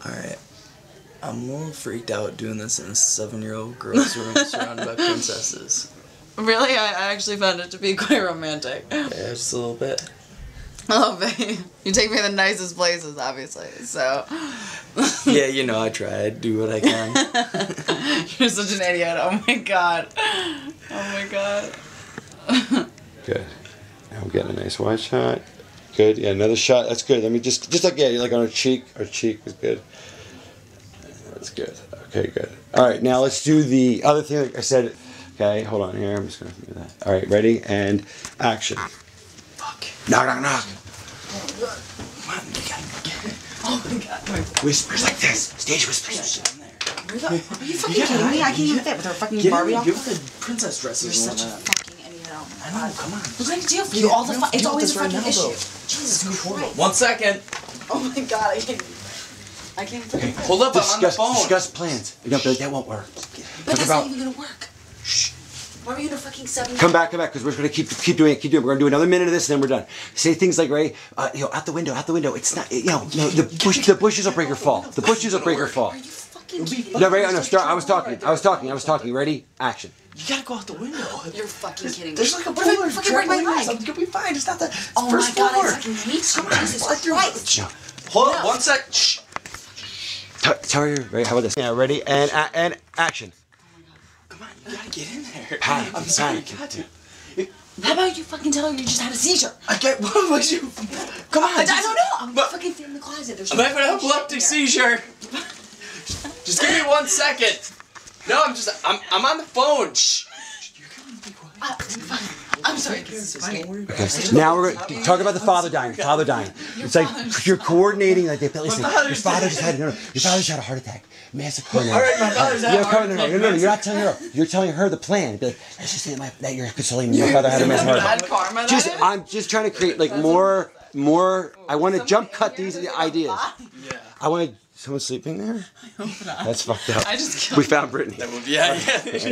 Alright. I'm a little freaked out doing this in a 7-year-old girl's room surrounded by princesses. Really? I actually found it to be quite romantic. Yeah, just a little bit. Oh, babe. You take me to the nicest places, obviously, so... Yeah, you know, I try. I do what I can. You're such an idiot. Oh, my God. Oh, my God. Good. Now we're getting a nice wide shot. Good. Yeah, another shot. That's good. Let me just like, yeah, like on her cheek. Her cheek was good. That's good. Okay, good. All right, now let's do the other thing like I said. Okay, hold on here. I'm just going to do that. All right, ready? And action. Fuck. Knock, knock, knock. Come on, you gotta get it. Oh, my God. Whispers like this. Stage whispers. Are you fucking kidding me? I can't even fit with her fucking Barbie outfit. Give the princess dresses. You're such a fucking idiot. Oh, my I know, God. come on. We're going to deal for you all the It's always a fucking issue. Jesus Christ. 1 second. Oh, my God. I can't fit. Hold up, I'm on the phone. Discuss plans. You don't, that won't work. But that's not even going to work. Shh. Why are you in a fucking 7? Come back, because we're going to keep doing it, We're going to do another minute of this, and then we're done. Say things like, Ray, you know, out the window. It's not, you know, no, the bushes will break her fall. The bushes will break her fall. Are you fucking kidding? No, Ray, no, start. I was talking. Ready? Action. You gotta go out the window. You're fucking kidding me. There's like a What if I boulder fucking break my leg? It's gonna be fine. It's not the Oh my first God, floor. I fucking hate you. Jesus Christ. No. Hold up, 1 sec. Shh. Tell her, Ray, how about this? Yeah, ready? And action. Come on, you gotta get in there. Panic, I'm sorry, you panic. got to. How about you fucking tell her you just had a seizure? I get. What was you? Come on. I don't know. I'm but- fucking in the closet. There's I'm having an epileptic seizure. Just give me 1 second. No, I'm on the phone. Shh. I'm sorry. Okay. Now we're going to talk about the father dying. It's like you're coordinating. Like listen, your father just had a heart attack. Massive coronary. All right, my father's had a heart attack. No, you're not telling her. You're telling her the plan. Be like, let's just say that you're consoling me. My father had a massive heart attack. I'm just trying to create like more. I want to jump cut these ideas. Yeah. I want to. Someone sleeping there? I hope not. That's fucked up. I just killed We found Brittany. Yeah.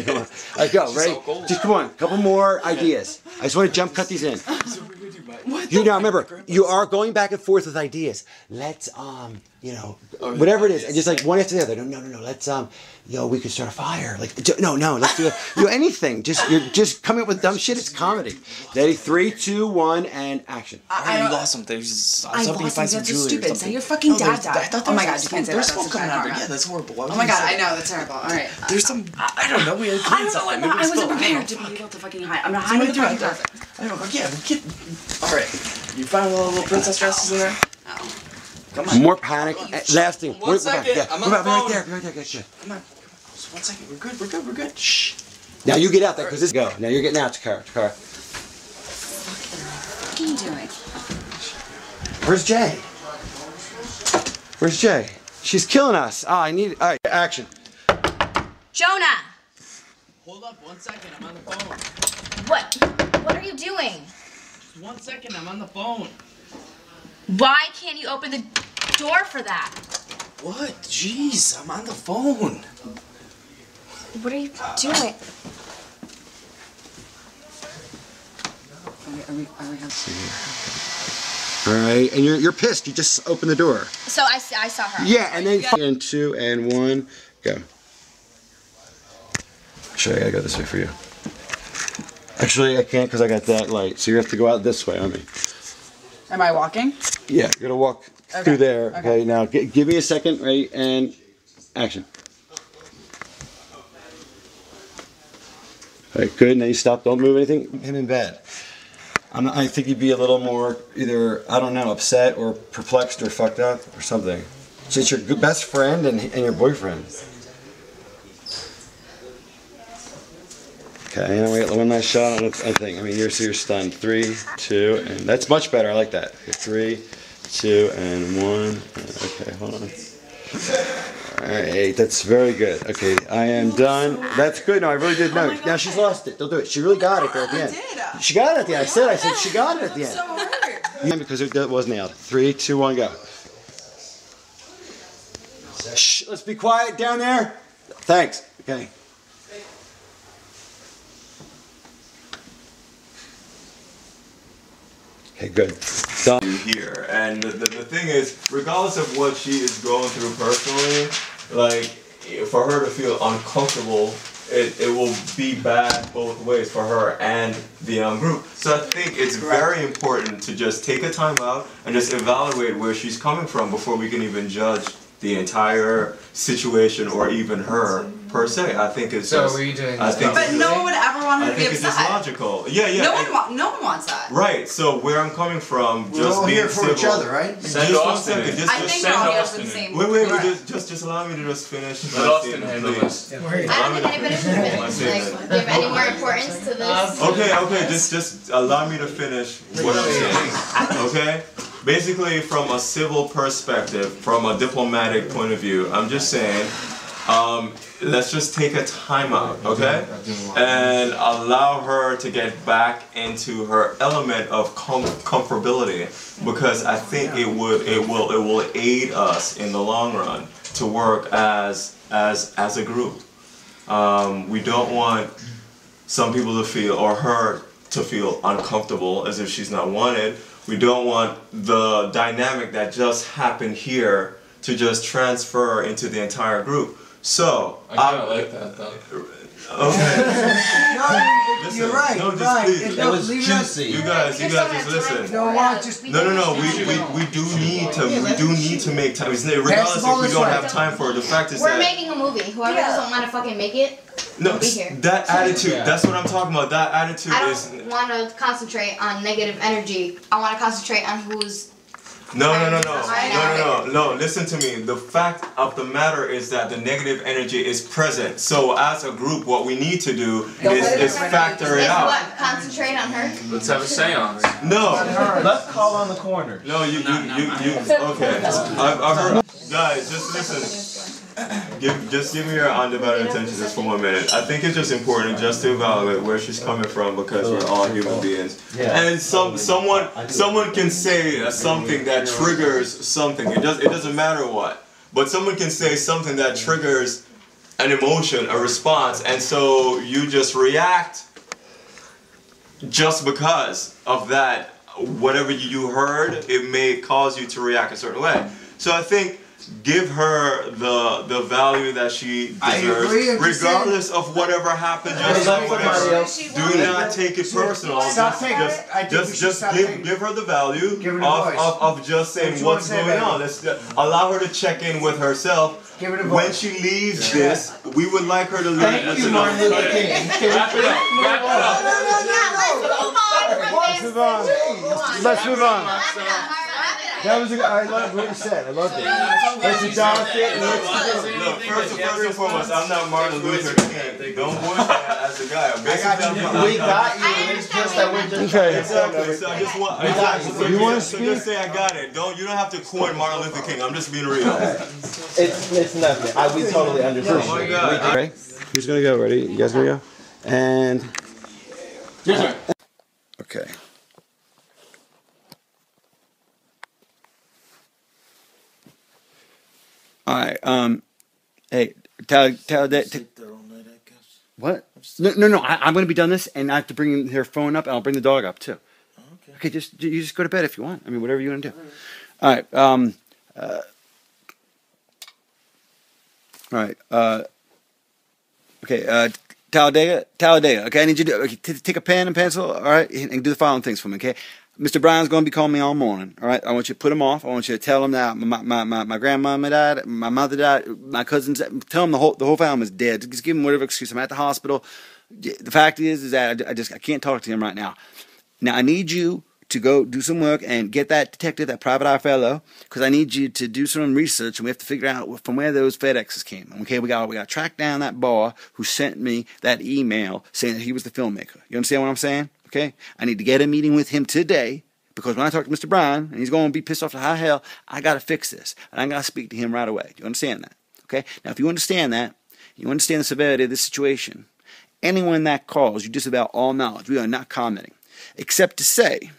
All right, go. Ready? Just come on. A couple more ideas. I just want to jump cut these in. You now remember, you are going back and forth with ideas. Let's you know, whatever it is, and just like one after the other. No. Let's you know, we could start a fire. Like no. Let's do anything. You're just coming up with dumb shit. It's comedy. Ready? 3, 2, 1, and action. I lost something. I was hoping you find some That's jewelry. stupid. Say your fucking dad died. Oh my God, you can't say that. There's That's smoke a coming out. horrible. Yeah, that's horrible. Oh my God, I know, that's terrible. All right. There's some. I don't know. We had I cleaned don't know. something. I wasn't prepared to be able to fucking hide. I'm not hiding the fucking closet. I don't know. Yeah, kid. All right. You found all the little princess dresses in there? Oh. Come on. More panic. Last thing. 1 second. Yeah. I'm on the phone. Right there. Good. Come on. Just 1 second. We're good. Shh. Now you get out there because this go. Now you're getting out to car. What are you doing? Where's Jay? She's killing us. Oh, I need. All right, action. Jonah! Hold up 1 second. I'm on the phone. What are you doing? Just 1 second. I'm on the phone. Why can't you open the door for that? What? Jeez, I'm on the phone. What are you doing? All right, and you're pissed. You just opened the door. So I saw her. Yeah, and then and 2 and 1, go. Actually, I gotta go this way for you. Actually, I can't because I got that light. So you have to go out this way on me. Am I walking? Yeah, you're gonna walk through there. Okay, now give me a second, right? And action. All right, good. Now you stop. Don't move anything. Him in bed. I think you'd be a little more either, I don't know, upset or perplexed or fucked up or something. So it's your best friend and your boyfriend. Okay, and we got one last shot on a thing. I mean, you're stunned. 3, 2, and that's much better. I like that. Okay, 3, 2, and 1. Okay, hold on. Alright, that's very good. Okay, I am done. That's good. No, I really did know. Now she's lost it. Don't do it. She really got it there at the end. She got it at the end. I said she got it at the end. So hurt. Yeah, because it was nailed. 3, 2, 1, go. Shh, let's be quiet down there. Thanks. Okay. Okay, good. here. And the thing is, regardless of what she is going through personally, like, for her to feel uncomfortable, it will be bad both ways for her and the group. So I think it's very important to just take a time out and just evaluate where she's coming from before we can even judge the entire situation or even her per se. I think it's So just, were you doing I think this? it's But no one would ever want her I to be think it's just upset. logical. Yeah, yeah. No one wants that. Right, so where I'm coming from, We're just all being here for civil. each other, right? Just Send one Austin second, in. just I think send we're all here for Austin the in. same. wait, Right. just allow me to just finish my Let Austin statement, handle please. this. Allow I me don't to think anybody should finish my like statement. give any more importance to this. Okay, just allow me to finish what I'm saying. Okay? Basically, from a civil perspective, from a diplomatic point of view, I'm just saying, let's just take a time out, okay? And allow her to get back into her element of comfortability, because I think it will aid us in the long run to work as a group. We don't want some people to feel, or her to feel uncomfortable as if she's not wanted. We don't want the dynamic that just happened here to just transfer into the entire group. So I kind of like that though. Okay. No, you're right. No, You're just right. please. It It was leave juicy. You guys just listen. No, why just No, we do need to make time. Regardless Basketball if we is don't right. have time for it. The fact is We're that making a movie. Whoever doesn't want to fucking make it, no, be here. that attitude. That's what I'm talking about. That attitude I is. don't want to concentrate on negative energy. I want to concentrate on who's. No. Listen to me. The fact of the matter is that the negative energy is present. So as a group, what we need to do is factor it Is out. what? Concentrate on her? Let's have a seance. No. Let's call on the corner. No, you. Okay. I've heard. Guys, just listen. Just give me your undivided attention just for 1 minute. I think it's just important just to evaluate where she's coming from, because we're all human beings. And someone can say something that triggers something. It doesn't matter what, but someone can say something that triggers an emotion, a response, and so you just react just because of that. Whatever you heard, it may cause you to react a certain way. So I think, give her the value that she deserves, regardless of whatever happened. Just do not take it personal. Just give her the value of just saying what's going on. Let's allow her to check in with herself. When she leaves this, we would like her to leave. Thank you, Martin Luther King. Wrap it up. Wrap it up. Let's move on. Let's move on. That was I love what you said. I loved it. Let's adopt it and let's go. Look, first and foremost, I'm not Martin Luther King. Don't voice that as a guy. We got you. It's just that we're just Exactly. So I just want. You want to So speak? just say I got it. You don't have to quote Martin Luther King. I'm just being real. It's nothing. We totally understand. Oh my God. Okay. Who's gonna go? Ready? You guys gonna go? And. Okay. All right. Hey, tell that. What? No. I'm going to be done this, and I have to bring her phone up, and I'll bring the dog up too. Okay. You just go to bed if you want. I mean, whatever you want to do. All right. All right. Okay. Talladega. Okay, I need you to take a pen and pencil. All right, and do the following things for me. Okay. Mr. Brown's going to be calling me all morning, all right? I want you to put him off. I want you to tell him that my grandmama died, my mother died, my cousins, tell him the whole family is dead. Just give him whatever excuse. I'm at the hospital. The fact is that I can't talk to him right now. Now, I need you to go do some work and get that detective, that private eye fellow, because I need you to do some research, and we have to figure out from where those FedExes came. Okay, we got to track down that bar who sent me that email saying that he was the filmmaker. You understand what I'm saying? Okay, I need to get a meeting with him today, because when I talk to Mr. Brown, and he's going to be pissed off to high hell, I got to fix this, and I got to speak to him right away. Do you understand that? Okay, now if you understand that, you understand the severity of this situation, anyone that calls, you disavow all knowledge. We are not commenting, except to say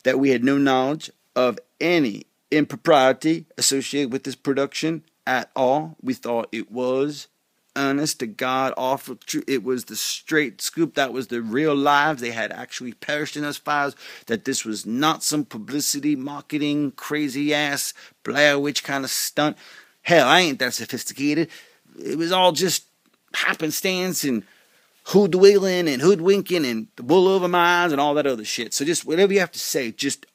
that we had no knowledge of any impropriety associated with this production at all. We thought it was honest to God, awful truth. It was the straight scoop. That was the real lives. They had actually perished in those fires. That this was not some publicity, marketing, crazy ass Blair Witch kind of stunt. Hell, I ain't that sophisticated. It was all just happenstance and hoodwinkling and hoodwinking and the wool over my eyes and all that other shit. So just whatever you have to say, just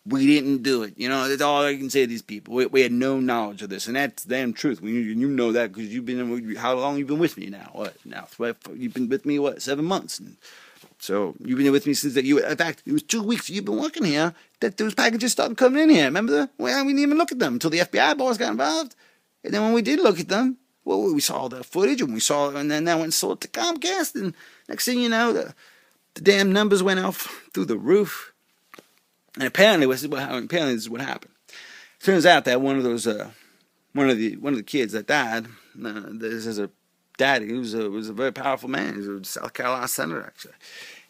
we didn't do it. You know, that's all I can say to these people. We had no knowledge of this, and that's the damn truth. You know that because you've been. How long you been with me now? What now? You've been with me 7 months? And so you've been with me since that. In fact, it was 2 weeks you've been working here that those packages started coming in here. Remember? Well, we didn't even look at them until the FBI boys got involved. And then when we did look at them, well, we saw the footage and and then I went and sold it to Comcast. And next thing you know, the damn numbers went off through the roof. And apparently this is what happened. Turns out that one of the kids that died, this is a daddy who was a very powerful man. He was a South Carolina senator actually,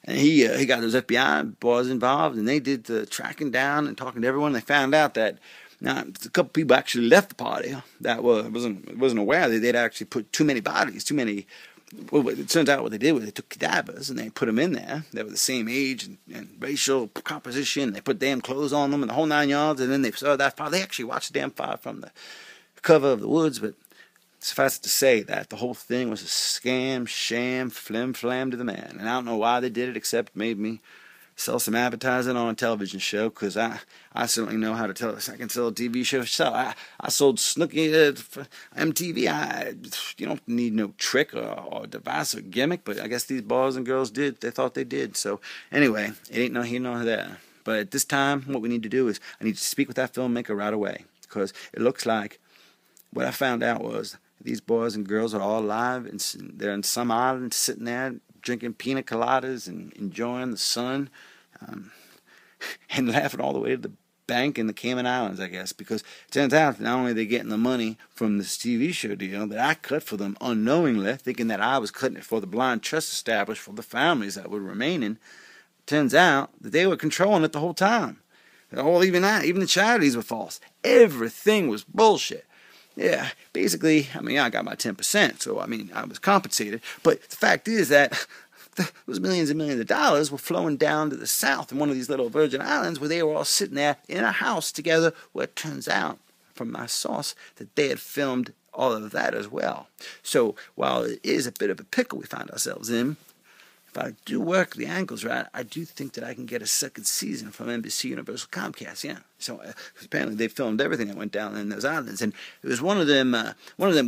and he got those FBI boys involved, and they did the tracking down and talking to everyone. They found out that now a couple people actually left the party that wasn't aware that they'd actually put too many bodies, Well, it turns out what they did was they took cadavers and they put them in there. They were the same age and racial composition. They put damn clothes on them and the whole 9 yards. And then they saw that fire. They actually watched the damn fire from the cover of the woods. But suffice it to say that the whole thing was a scam, sham, flim-flam to the man. And I don't know why they did it except made me sell some advertising on a television show, because I certainly know how to tell. I can sell a TV show. So I sold Snooky for MTV. You don't need no trick or device or gimmick, but I guess these boys and girls did. They thought they did. So anyway, it ain't no here nor there. But at this time, what we need to do is I need to speak with that filmmaker right away, because it looks like what I found out was these boys and girls are all alive, and they're in some island sitting there drinking pina coladas and enjoying the sun. And laughing all the way to the bank in the Cayman Islands, I guess, because it turns out not only are they getting the money from this TV show deal that I cut for them unknowingly, thinking that I was cutting it for the blind trust established for the families that were remaining, turns out that they were controlling it the whole time. Even the charities were false. Everything was bullshit. Yeah, basically, I got my 10%, so, I was compensated, but the fact is that those millions and millions of dollars were flowing down to the south in one of these little Virgin Islands where they were all sitting there in a house together, where it turns out, from my source, that they had filmed all of that as well. So while it is a bit of a pickle we find ourselves in, if I do work the angles right, I do think that I can get a second season from NBC Universal Comcast, yeah. So apparently they filmed everything that went down in those islands, and it was one of them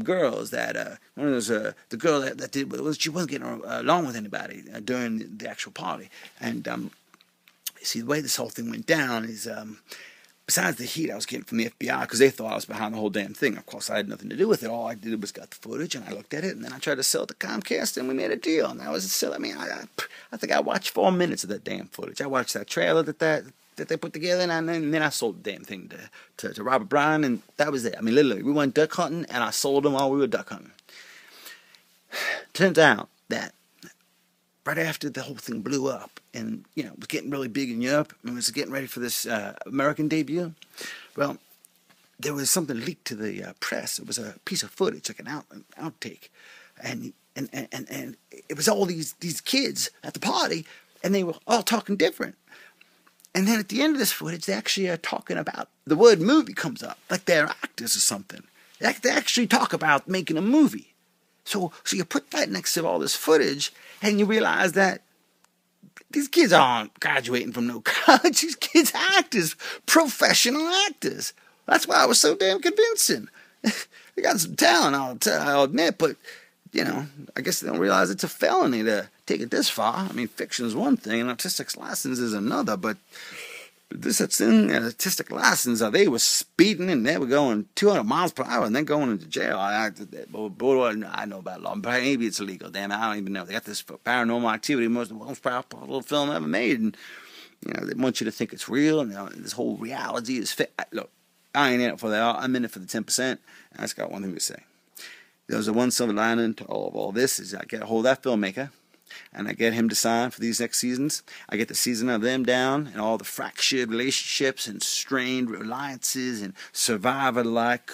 girls that the girl that did, she wasn't getting along with anybody during the actual party, and see, the way this whole thing went down is besides the heat I was getting from the FBI, because they thought I was behind the whole damn thing. Of course, I had nothing to do with it. All I did was got the footage, and I looked at it, and then I tried to sell it to Comcast, and we made a deal. And that was a sell. I think I watched 4 minutes of that damn footage. I watched that trailer that they put together, and then I sold the damn thing to Robert Bryan, and that was it. Literally, we went duck hunting, and I sold them while we were duck hunting. Turns out that right after the whole thing blew up, and it was getting really big in Europe, and was getting ready for this American debut, well, there was something leaked to the press. It was a piece of footage, like an outtake, and it was all these kids at the party, and they were all talking different. And then at the end of this footage, they actually are talking about, the word movie comes up, like they're actors or something. They actually talk about making a movie. So you put that next to all this footage, and you realize that these kids aren't graduating from no college. These kids are actors, professional actors. That's why I was so damn convincing. They got some talent, I'll admit, but, I guess they don't realize it's a felony to take it this far. Fiction is one thing, and artistic license is another, but this artistic license, they were speeding, and they were going 200 miles per hour, and then going into jail. I know about law, but maybe it's illegal. Damn, I don't even know. They got this paranormal activity, most powerful film ever made, and they want you to think it's real, and this whole reality is fake. Look, I ain't in it for that. I'm in it for the 10%. I just got one thing to say. There's a one silver lining to all this is I get a hold of that filmmaker, and I get him to sign for these next seasons. I get the season of them down and all the fractured relationships and strained alliances and survivor-like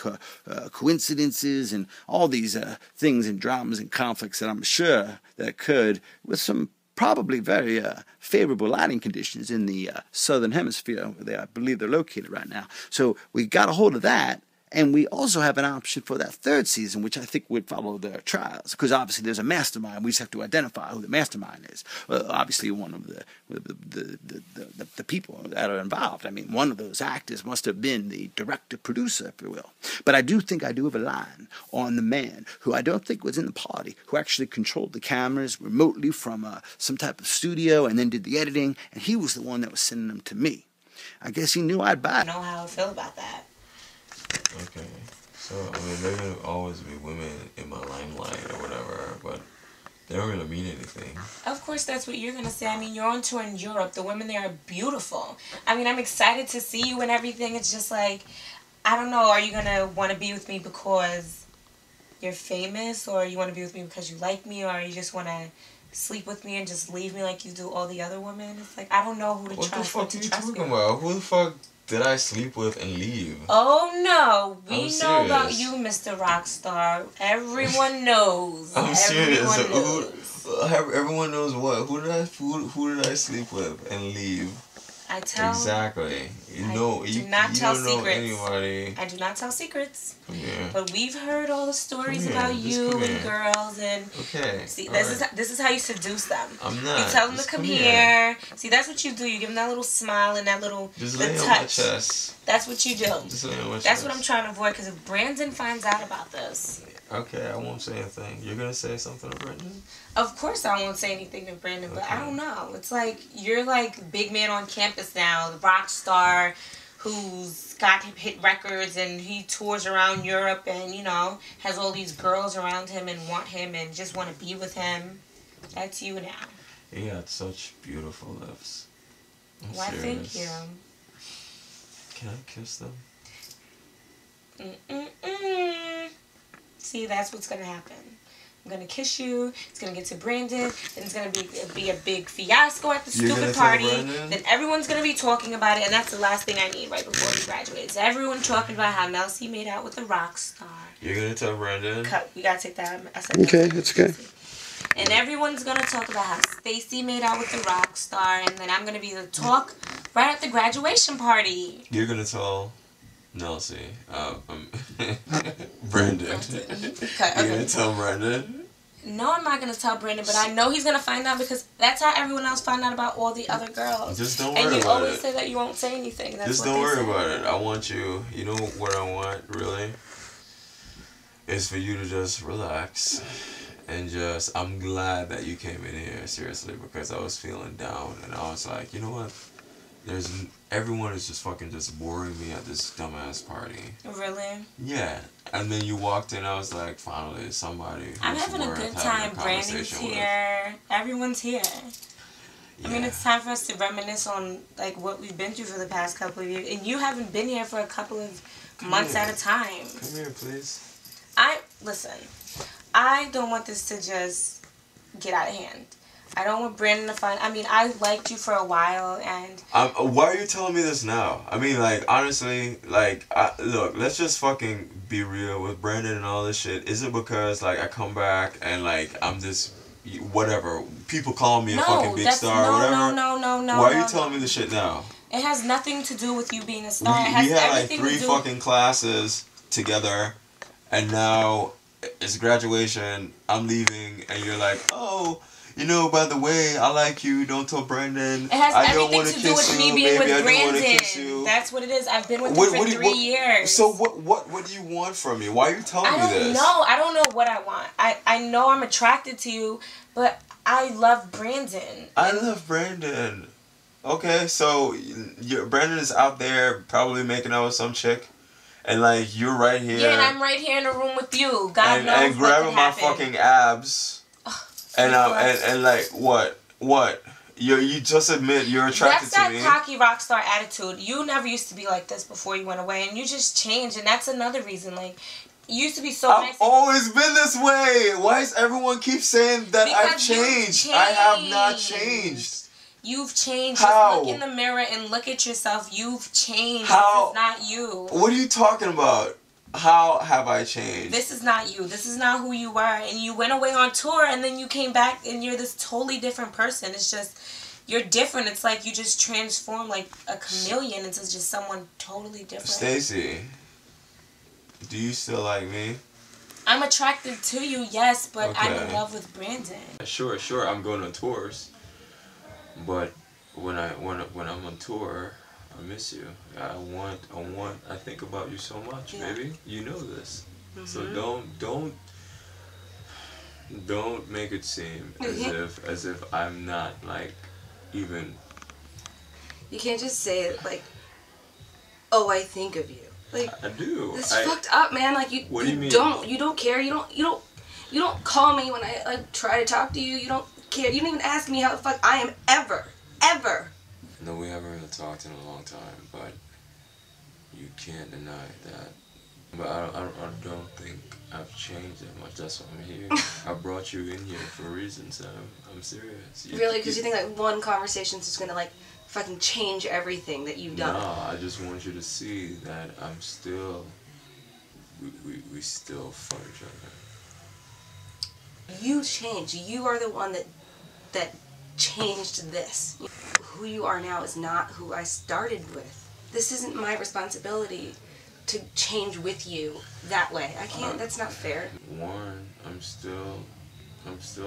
coincidences and all these things and dramas and conflicts that I'm sure that occurred with some probably very favorable lighting conditions in the southern hemisphere where I believe they're located right now. So we got a hold of that. And we also have an option for that third season, which I think would follow the trials, because obviously there's a mastermind. We just have to identify who the mastermind is. Well, obviously, one of the people that are involved. I mean, one of those actors must have been the director-producer, if you will. But I do think I do have a line on the man who I don't think was in the party, who actually controlled the cameras remotely from some type of studio and then did the editing, and he was the one that was sending them to me. I guess he knew I'd buy it. I know how I feel about that. Okay, so I mean, there gonna always be women in my limelight or whatever, but they don't really mean anything. Of course, that's what you're gonna say. I mean, you're on tour in Europe. The women there are beautiful. I mean, I'm excited to see you and everything. It's just like, I don't know. Are you gonna want to be with me because you're famous, or you want to be with me because you like me, or you just want to sleep with me and just leave me like you do all the other women? It's like, I don't know who to trust. What the fuck are you talking about? Who the fuck did I sleep with and leave? Oh no, we know about serious. you, Mr. Rockstar. Everyone knows. I'm serious. Everyone knows. Everyone knows what? Who did I sleep with and leave? I tell. Exactly. You I know, do you not tell don't know secrets. anybody. I do not tell secrets. Come here. But we've heard all the stories Come here. about Just you come and here. girls and. Okay. See, all this right. is how you seduce them. I'm not. You tell them Just to come here. here. See, that's what you do. You give them that little smile and that little Just the lay on touch. my chest. That's what you do. Just lay on my chest. That's what I'm trying to avoid, because if Brandon finds out about this. Okay, I won't say anything. You're gonna say something to Brendan? Of course I won't say anything to Brandon, but I Okay. don't know. It's like, you're like big man on campus now, the rock star who's got hit records and he tours around Europe and, you know, has all these girls around him and want him and just want to be with him. That's you now. He had such beautiful lips. I'm Why, serious. thank you. Can I kiss them? Mm-mm-mm. See, that's what's going to happen. I'm going to kiss you, it's going to get to Brandon, then it's going to be a big fiasco at the You're stupid gonna tell party, Brandon? then everyone's going to be talking about it, and that's the last thing I need right before we graduate. Is everyone talking about how Melcy made out with a rock star. You're gonna tell Brendan? Cut. We got to take that. I said Okay, that's okay. And everyone's going to talk about how Stacy made out with the rock star, and then I'm going to be the talk right at the graduation party. You're gonna tell Nelsie. Brendan. Cut. You're Okay. gonna tell Brendan? No, I'm not going to tell Brandon, but I know he's going to find out because that's how everyone else found out about all the other girls. Just don't And worry you about always it. say that you won't say anything. That's Just what don't they worry say. about it. I want you know what I want, really? Is for you to just relax. And just, I'm glad that you came in here, seriously, because I was feeling down. And I was like, you know what? Everyone is just fucking just boring me at this dumbass party. Really? Yeah. And then you walked in, I was like, finally, somebody who's I'm having a worth good having time. a Brandon's conversation with. here. Everyone's here. I mean, Yeah. it's time for us to reminisce on like what we've been through for the past couple of years. And you haven't been here for a couple of months here. at a time. Come here, please. Listen, I don't want this to just get out of hand. I don't want Brandon to find... I mean, I liked you for a while, and... Why are you telling me this now? I mean, like, honestly, like, look, let's just fucking be real with Brandon and all this shit. Is it because, like, I come back and, like, I'm this... whatever. People call me a fucking big star or whatever. No. Why are you telling me this shit now? It has nothing to do with you being a We star. It has had, like, everything 3 to do... fucking classes together, and now it's graduation, I'm leaving, and you're like, oh... You know, by the way, I like you. Don't tell Brandon. It has I don't everything want to do with you. me being Maybe with I don't want to kiss Brandon. you. That's what it is. I've been with him for 3 years. So what do you want from me? Why are you telling me I this? don't know. I don't know what I want. I know I'm attracted to you, but I love Brandon. I love Brandon. Okay, so Brandon is out there probably making out with some chick, and like you're right here. Yeah, and I'm right here in the room with you. God knows and what grabbing could my happen. fucking abs. And like what? You just admit you're attracted That's to me. that cocky rock star attitude. You never used to be like this before you went away, and you just changed, and that's another reason. Like, You used to be so I've nice. always been this way. Why does everyone keep saying that I've Because you've changed? I have not changed. You've changed. How? Just look in the mirror and look at yourself. You've changed. How? This is not you. What are you talking about? How have I changed? This is not you. This is not who you were. And you went away on tour and then you came back and you're this totally different person. It's just, you're different. It's like you just transform like a chameleon into just someone totally different. Stacy, do you still like me? I'm attracted to you, yes, but I'm in Okay. love with Brandon. Sure, I'm going on tours. But when I'm on tour, I miss you. I think about you so much, baby. You know this. So don't make it seem as if I'm not like even. You can't just say it like, oh, I think of you. Like, I do. It's fucked up, man. Like you don't care. You don't call me when I like try to talk to you. You don't care. You don't even ask me how the fuck I am ever. No, we haven't really talked in a long time, but you can't deny that. But I don't think I've changed that much. That's why I'm here. I brought you in here for a reason, Sam. I'm serious. Really? Because you think like one conversation's just gonna like fucking change everything that you've done? No, I just want you to see that I'm still. We still fuck each other. You changed. You are the one that changed this. Who you are now is not who I started with. This isn't my responsibility to change with you that way. I can't. That's not fair. One, I'm still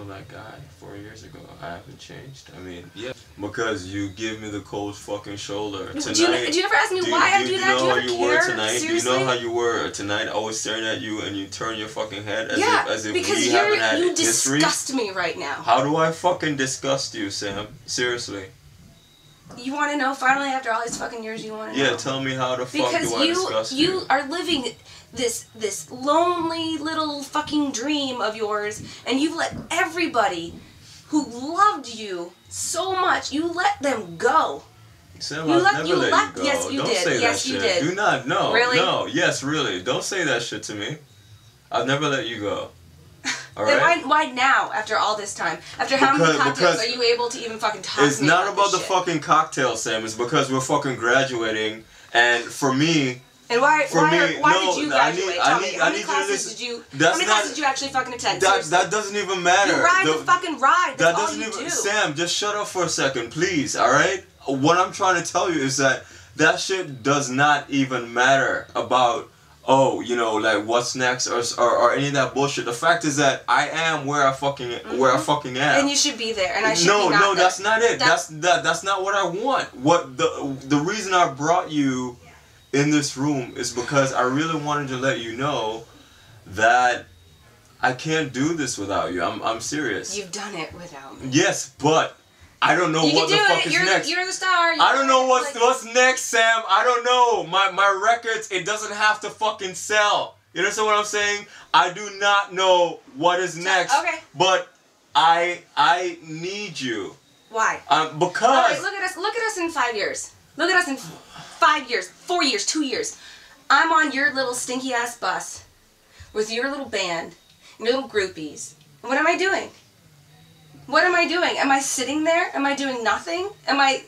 that guy 4 years ago. I haven't changed. I mean, yeah, because you give me the cold fucking shoulder tonight. Do you ever ask me why I do that? Do you ever care? Tonight? Seriously? Do you know how you were tonight? I was staring at you and you turn your fucking head as if because we haven't had you history. disgust me right now. How do I fucking disgust you, Sam? Seriously. You want to know finally after all these fucking years? You want to know? Yeah, tell me how the fuck do I disgust you? You are living this lonely little fucking dream of yours, and you've let everybody who loved you so much, you let them go. Sam, I'll never let you go. Yes, you Don't did. say Yes, that you shit. did. Do not. No. Really? No. Yes, really. Don't say that shit to me. I'll never let you go. All Then right? why now, after all this time? After how many cocktails are you able to even fucking talk to me It's not about the shit? fucking cocktail, Sam. It's because we're fucking graduating, and for me. And why did you graduate? Tell me. How many classes did you actually fucking attend? That doesn't even matter. You ride the fucking ride. That's all you do. Sam, just shut up for a second, please. All right. What I'm trying to tell you is that shit does not even matter about. Oh, you know, like what's next or any of that bullshit. The fact is that I am where I fucking am. And you should be there, and I should be not there. No, that's not it. That's not what I want. What the reason I brought you in this room is because I really wanted to let you know that I can't do this without you. I'm serious. You've done it without me. Yes, but I don't know what the fuck is next. You're the star. I don't know what's next, Sam. I don't know. My records, it doesn't have to fucking sell. You understand what I'm saying? I do not know what is next. Okay. But I need you. Why? Because. Okay, look at us in 5 years. Look at us in 5 years, 4 years, 2 years. I'm on your little stinky ass bus with your little band and your little groupies. What am I doing? What am I doing? Am I sitting there? Am I doing nothing? Am I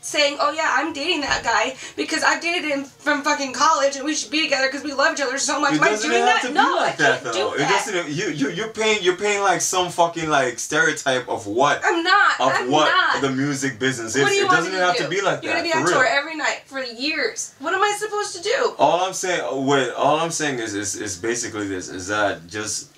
saying, oh yeah, I'm dating that guy because I dated him from fucking college and we should be together because we love each other so much. Am I doing that? No, I can't do that. You're paying like some fucking like stereotype of what I'm not. The music business is. What do you want me to do? It doesn't have to be like that. You're gonna be on tour every night for years. What am I supposed to do? All I'm saying is basically this: is that just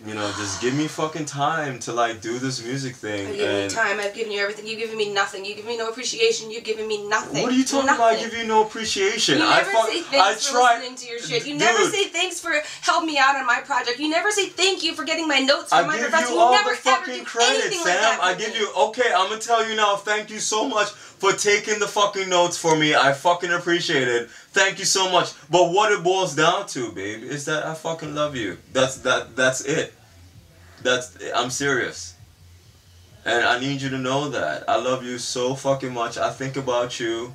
give me fucking time to like do this music thing. I've given you time. I've given you everything. You've given me nothing. You give me no appreciation. You've given me nothing. What are you talking about? I give you no appreciation. You never say thanks for listening to your shit. You never say thanks for helping me out on my project. You never say thank you for getting my notes from my professor. You never the fucking credit, Sam. I give you. Okay, I'm gonna tell you now. Thank you so much for taking the fucking notes for me. I fucking appreciate it. Thank you so much. But what it boils down to, babe, is that I fucking love you. That's it. I'm serious. And I need you to know that. I love you so fucking much. I think about you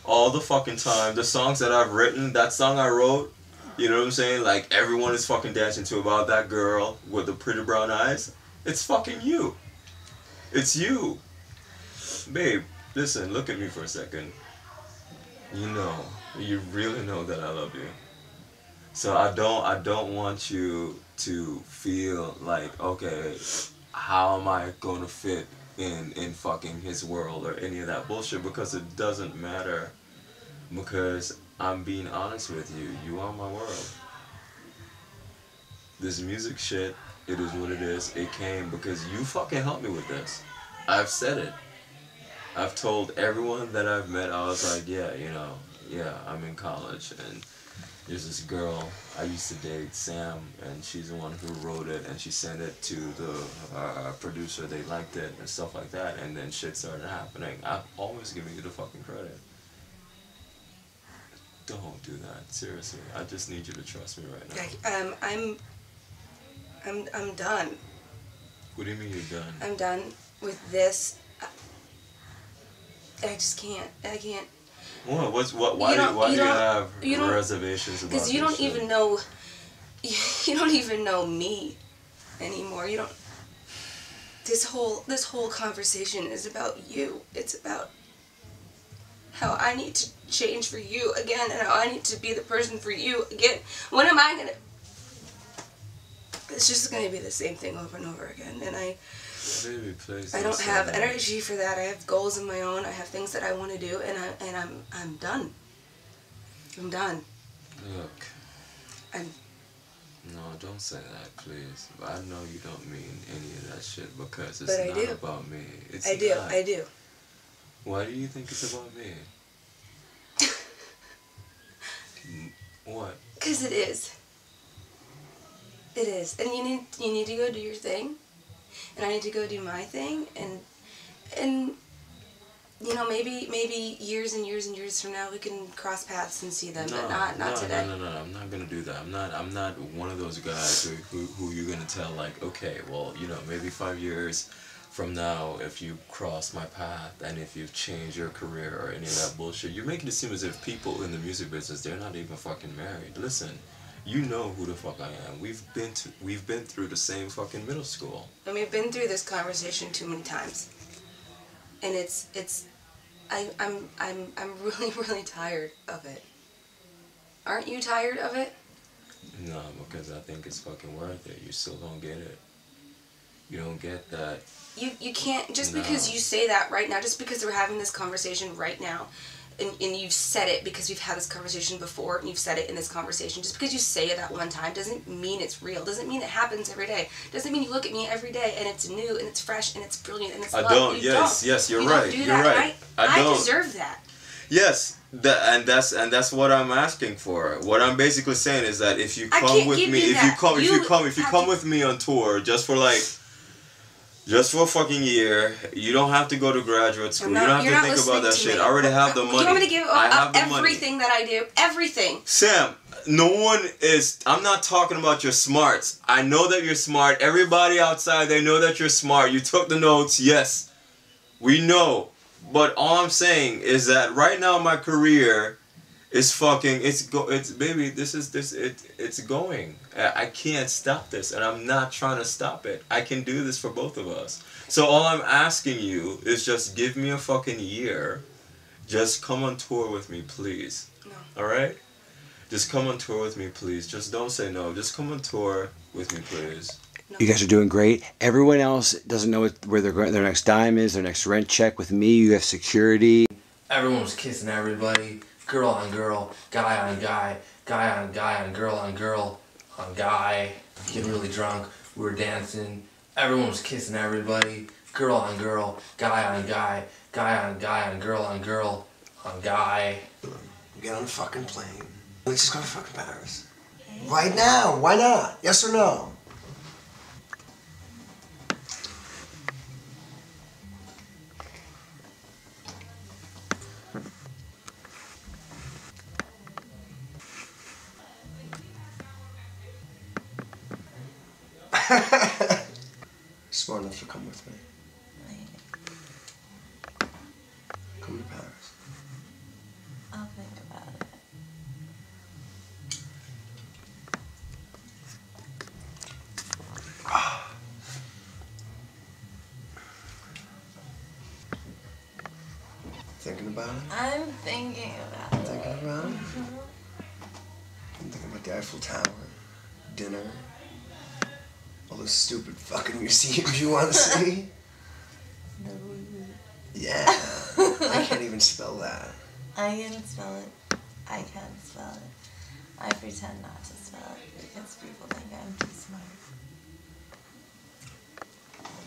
all the fucking time. The songs that I've written, that song I wrote You know what I'm saying? Like, everyone is fucking dancing to about that girl with the pretty brown eyes. It's fucking you. It's you. Babe, listen, look at me for a second. You really know that I love you. So I don't want you to feel like, okay, how am I going to fit in fucking his world or any of that bullshit, because it doesn't matter. Because I'm being honest with you. You are my world. This music shit, it is what it is. It came because you fucking helped me with this. I've said it. I've told everyone that I've met, I was like, yeah, I'm in college, and there's this girl I used to date, Sam, and she's the one who wrote it, and she sent it to the producer. They liked it and stuff like that, and then shit started happening. I've always given you the fucking credit. Don't do that, seriously. I just need you to trust me right now. I'm done. What do you mean you're done? I'm done with this. I just can't. I can't. What? Why do you have reservations about this? Because you don't even know. You don't even know me anymore. You don't. This whole conversation is about you. It's about how I need to change for you again, and how I need to be the person for you again. When am I gonna? It's just gonna be the same thing over and over again, and Baby, please. I don't have energy for that. I have goals of my own. I have things that I want to do, and I'm done. I'm done. Look. No, don't say that, please. I know you don't mean any of that shit, because it's not about me. It's not. I do. Why do you think it's about me? What? Because it is. It is. And you need to go do your thing. And I need to go do my thing. And maybe years and years and years from now we can cross paths and see them, but not today. No, I'm not gonna do that. I'm not one of those guys who you're gonna tell, like, okay, well, maybe 5 years from now, if you cross my path and if you've changed your career or any of that bullshit, you're making it seem as if people in the music business, they're not even fucking married. Listen, you know who the fuck I am. We've been through the same fucking middle school. And we've been through this conversation too many times. And I'm really, really tired of it. Aren't you tired of it? No, because I think it's fucking worth it. You still don't get it. You don't get that. You can't, just because you say that right now, just because we're having this conversation right now, and you've said it because we've had this conversation before, and you've said it in this conversation, just because you say it that one time doesn't mean it's real, doesn't mean it happens every day, doesn't mean you look at me every day and it's new and it's fresh and it's brilliant and it's love. Yes, you're right. You're right. I deserve that. Yes, and that's what I'm asking for. What I'm basically saying is that if you come with me, if you come with me on tour just for a fucking year, you don't have to go to graduate school. You don't have to think about that shit. I already have the money. You want me to give up everything that I do? Everything. Sam, I'm not talking about your smarts. I know that you're smart. Everybody outside, they know that you're smart. You took the notes, yes. We know. But all I'm saying is that right now my career is fucking, it's going. I can't stop this, and I'm not trying to stop it. I can do this for both of us. So all I'm asking you is just give me a fucking year. Just come on tour with me, please. No. Alright? Just come on tour with me, please. Just don't say no. Just come on tour with me, please. No. You guys are doing great. Everyone else doesn't know where their next dime is, their next rent check. With me, you have security. Everyone was kissing everybody. Girl on girl, guy on guy, guy on guy, on girl on girl, on guy. Getting really drunk. We were dancing. Everyone was kissing everybody. Girl on girl, guy on guy, guy on guy, on girl on guy. Get on the fucking plane. Let's just go to fucking Paris. Right now. Why not? Yes or no? Smart enough to come with me. Come to Paris. I'll think about it. about it? I'm thinking about it. Thinking about it? I'm thinking about the Eiffel Tower, dinner, all those stupid fucking museums you want to see. Yeah, I can't even spell that. I can spell it. I can't spell it. I pretend not to spell it because people think I'm too smart.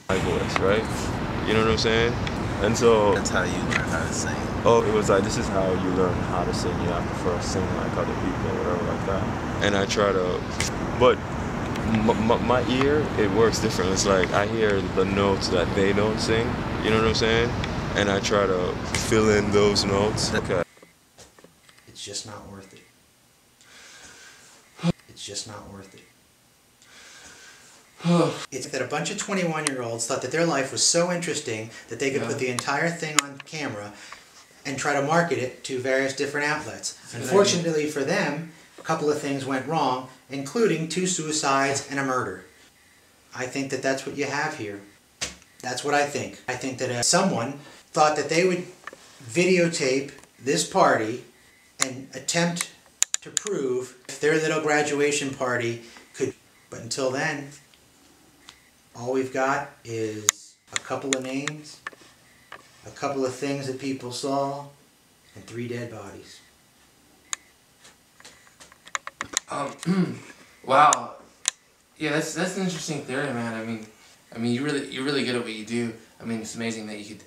My voice, right? You know what I'm saying? And so that's how you learn how to sing. Oh, it was like, this is how you learn how to sing. You have to first sing like other people or whatever like that. And I try to, but my ear, it works different. It's like I hear the notes that they don't sing. You know what I'm saying? And I try to fill in those notes. Okay. It's just not worth it. It's just not worth it. It's that a bunch of 21-year-olds thought that their life was so interesting that they could put the entire thing on camera and try to market it to various different outlets. Unfortunately for them, a couple of things went wrong, including 2 suicides and a murder. I think that that's what you have here. That's what I think. I think that someone thought that they would videotape this party and attempt to prove if their little graduation party could. But until then, all we've got is a couple of names, a couple of things that people saw, and 3 dead bodies. Wow. Yeah, that's an interesting theory, man. I mean, you're really good at what you do. I mean, it's amazing that you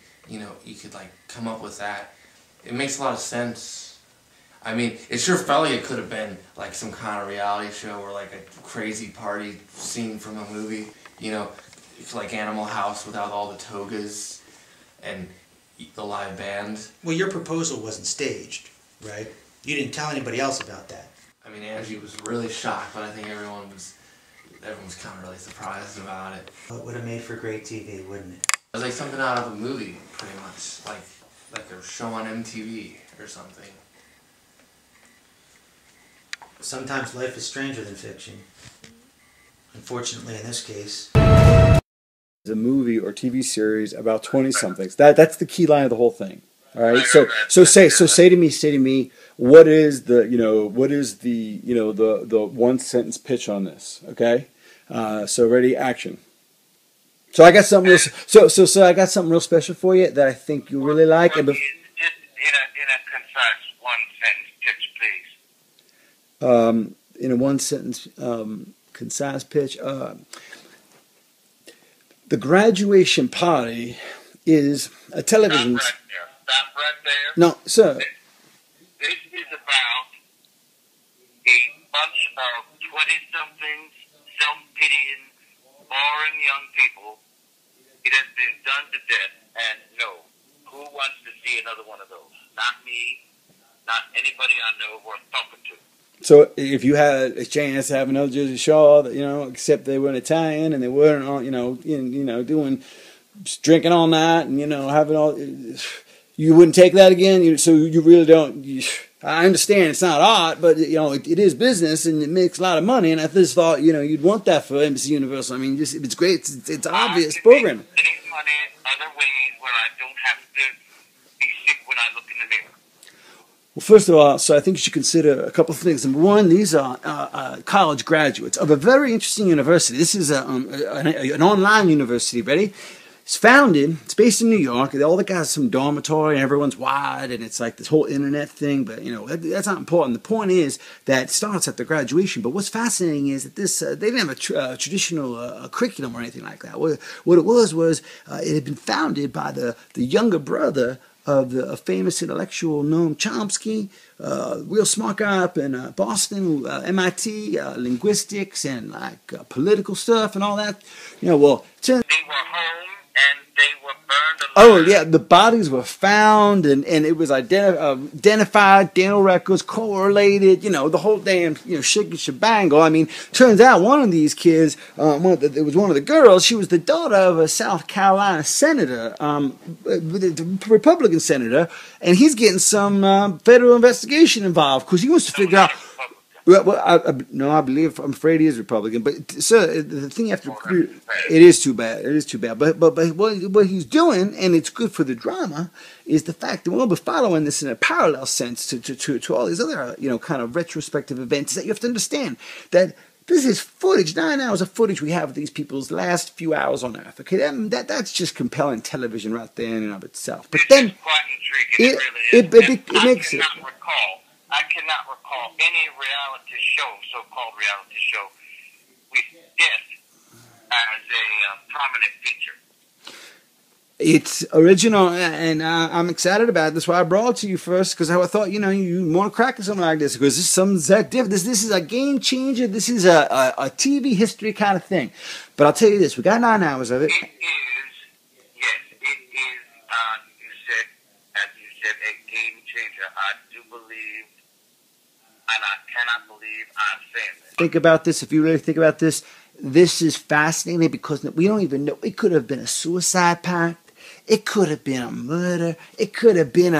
could like come up with that. It makes a lot of sense. I mean, it sure felt like it could have been like some kind of reality show or like a crazy party scene from a movie. You know, it's like Animal House without all the togas and the live band. Well, your proposal wasn't staged, right? You didn't tell anybody else about that. I mean, Angie was really shocked, but I think everyone was kind of really surprised about it. Well, it would have made for great TV, wouldn't it? It was like something out of a movie, pretty much, like a show on MTV or something. Sometimes life is stranger than fiction. Unfortunately, in this case. A movie or TV series about 20-somethings. That's the key line of the whole thing. All right. So say to me, what is the the 1-sentence pitch on this? Okay. So ready, action. So I got something real. So I got something real special for you that I think you'll really like. Just in a concise 1-sentence pitch, please. In a 1-sentence concise pitch. The graduation party is a television. Stop right there. No, sir. This is about a bunch of 20-somethings, self-pitying, boring young people. It has been done to death, and no, who wants to see another one of those? Not me, not anybody I know worth talking to. So if you had a chance to have another Jersey Shore, except they weren't Italian and they weren't, doing drinking all night and having all, you wouldn't take that again. So you really don't. I understand it's not art, but it is business and it makes a lot of money. And I just thought you'd want that for NBC Universal. I mean, it's great. It's obvious programming. Any money other ways where I don't have to be sick when I look in the mirror. Well, first of all, so I think you should consider a couple of things. Number one, these are college graduates of a very interesting university. This is an online university, ready? It's based in New York. All the guys have some dormitory and everyone's wide and it's like this whole internet thing, but that's not important. The point is that it starts at the graduation, but what's fascinating is that they didn't have a traditional curriculum or anything like that. What it was it had been founded by the younger brother of the famous intellectual Noam Chomsky, real smart guy up in Boston, MIT, linguistics and political stuff and all that. They were home and they were burned alive. Oh yeah, the bodies were found and it was identified, dental records correlated, the whole damn shebangle. I mean, turns out one of these kids, it was one of the girls. She was the daughter of a South Carolina senator, Republican senator, and he's getting some federal investigation involved because he wants to figure out. No, I believe, I'm afraid he is Republican. But sir, the thing you have to, it is too bad. It is too bad. But what he's doing, and it's good for the drama, is the fact that we'll be following this in a parallel sense to all these other, kind of retrospective events. That you have to understand that this is footage, 9 hours of footage we have of these people's last few hours on Earth. Okay, that's just compelling television right there in and of itself. But then it makes it. I cannot recall any reality show, so-called reality show, with death as a prominent feature. It's original, and I'm excited about it. That's why I brought it to you first, because I thought, you want to crack something like this, because this is something that different. This is a game changer. This is a TV history kind of thing. But I'll tell you this, we got 9 hours of it. It is, yes, it is, as you said, a game changer. I do believe, and I cannot believe I'm saying this. Think about this. If you really think about this, this is fascinating because we don't even know. It could have been a suicide pact. It could have been a murder. It could have been